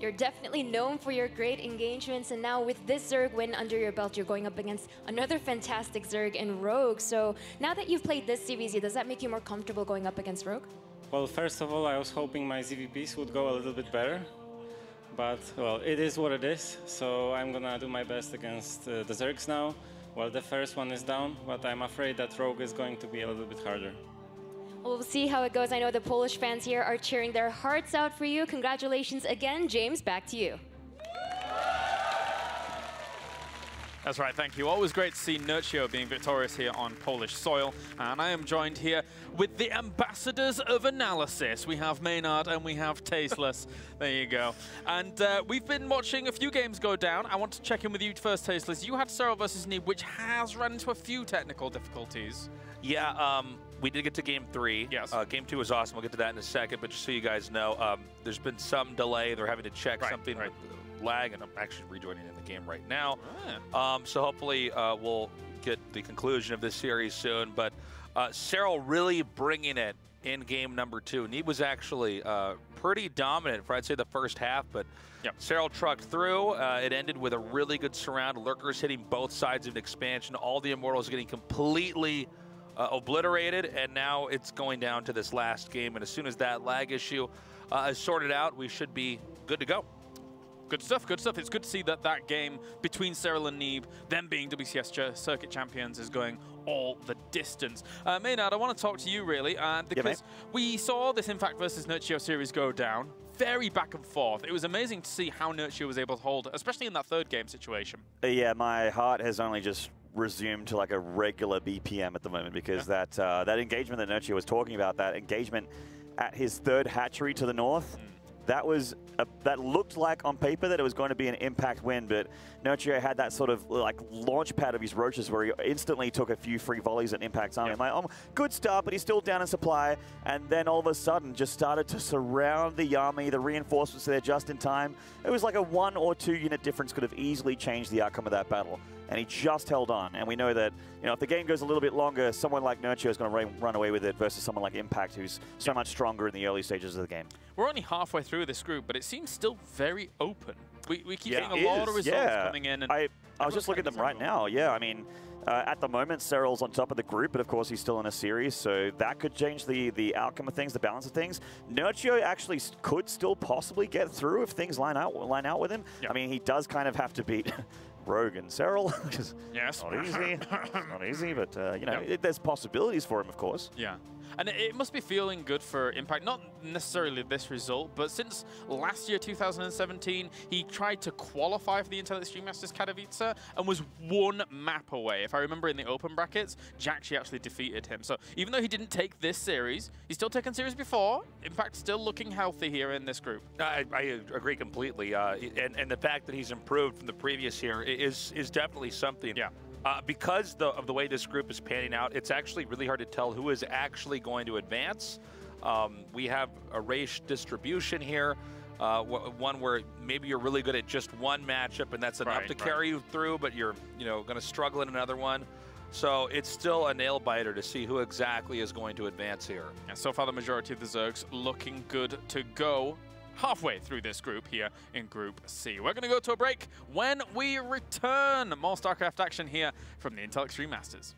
Speaker 4: You're definitely known for your great engagements, and now with this Zerg win under your belt, you're going up against another fantastic Zerg in Rogue. So now that you've played this CVZ, does that make you more comfortable going up against Rogue?
Speaker 7: Well, first of all, I was hoping my ZVPs would go a little bit better, but well, it is what it is. So I'm gonna do my best against the Zergs now. Well, the first one is down, but I'm afraid that Rogue is going to be a little bit harder.
Speaker 4: Well, we'll see how it goes. I know the Polish fans here are cheering their hearts out for you. Congratulations again. James, back to you.
Speaker 1: That's right, thank you. Always great to see Nerchio being victorious here on Polish soil. And I am joined here with the ambassadors of analysis. We have Maynarde and we have Tasteless. There you go. And we've been watching a few games go down. I want to check in with you first, Tasteless. You had Serral versus Neeb, which has run into a few technical difficulties.
Speaker 2: Yeah, we did get to game 3.
Speaker 1: Yes.
Speaker 2: Game 2 was awesome. We'll get to that in a second. But just so you guys know, there's been some delay. They're having to check something with lag, and I'm actually rejoining in the game right now. So hopefully we'll get the conclusion of this series soon. But Serral really bringing it in game number 2. Neeb was actually pretty dominant for, I'd say, the first half, but Serral trucked through. It ended with a really good surround. Lurkers hitting both sides of an expansion. All the Immortals getting completely obliterated, and now it's going down to this last game. And as soon as that lag issue is sorted out, we should be good to go.
Speaker 1: Good stuff, good stuff. It's good to see that that game between Cyril and Neeb, them being WCS circuit champions, is going all the distance. Maynard, I want to talk to you really, because we saw this Impact versus Nerchio series go down. Very back and forth. It was amazing to see how Nerchio was able to hold, especially in that third game situation.
Speaker 3: Yeah, my heart has only just resumed to like a regular BPM at the moment, because that engagement that Nerchio was talking about, that engagement at his third hatchery to the north, that was that looked like on paper that it was going to be an Impact win, but Nerchio had that sort of like launch pad of his roaches where he instantly took a few free volleys at Impact's army. I'm like, oh, good start, but he's still down in supply, and then all of a sudden just started to surround the army. The reinforcements there just in time. It was like a 1 or 2 unit difference could have easily changed the outcome of that battle, and he just held on. And we know that, you know, if the game goes a little bit longer, someone like Nerchio is going to run away with it versus someone like Impact, who's so much stronger in the early stages of the game.
Speaker 1: We're only halfway through this group, but it seems still very open. We keep getting a lot of results coming in. And
Speaker 3: I was just looking at them right now. Yeah, I mean, at the moment, Cyril's on top of the group, but of course he's still in a series, so that could change the outcome of things, the balance of things. Nerchio actually could still possibly get through if things line out with him. I mean, he does kind of have to beat Rogue and Cyril, which is not easy. Not easy, but you know, there's possibilities for him, of course.
Speaker 1: Yeah. And it must be feeling good for Impact, not necessarily this result, but since last year, 2017, he tried to qualify for the Intel Extreme Masters Katowice and was 1 map away. If I remember in the open brackets, Jaxi actually defeated him. So even though he didn't take this series, he's still taken series before. Impact still looking healthy here in this group.
Speaker 2: I agree completely. And the fact that he's improved from the previous year is definitely something.
Speaker 1: Yeah.
Speaker 2: Because of the way this group is panning out, it's actually really hard to tell who is actually going to advance. We have a race distribution here, one where maybe you're really good at just one matchup and that's enough to carry you through, but you're going to struggle in another one. So it's still a nail biter to see who exactly is going to advance here.
Speaker 1: And so far, the majority of the Zergs looking good to go halfway through this group here in Group C. We're going to go to a break. When we return, more StarCraft action here from the Intel Extreme Masters.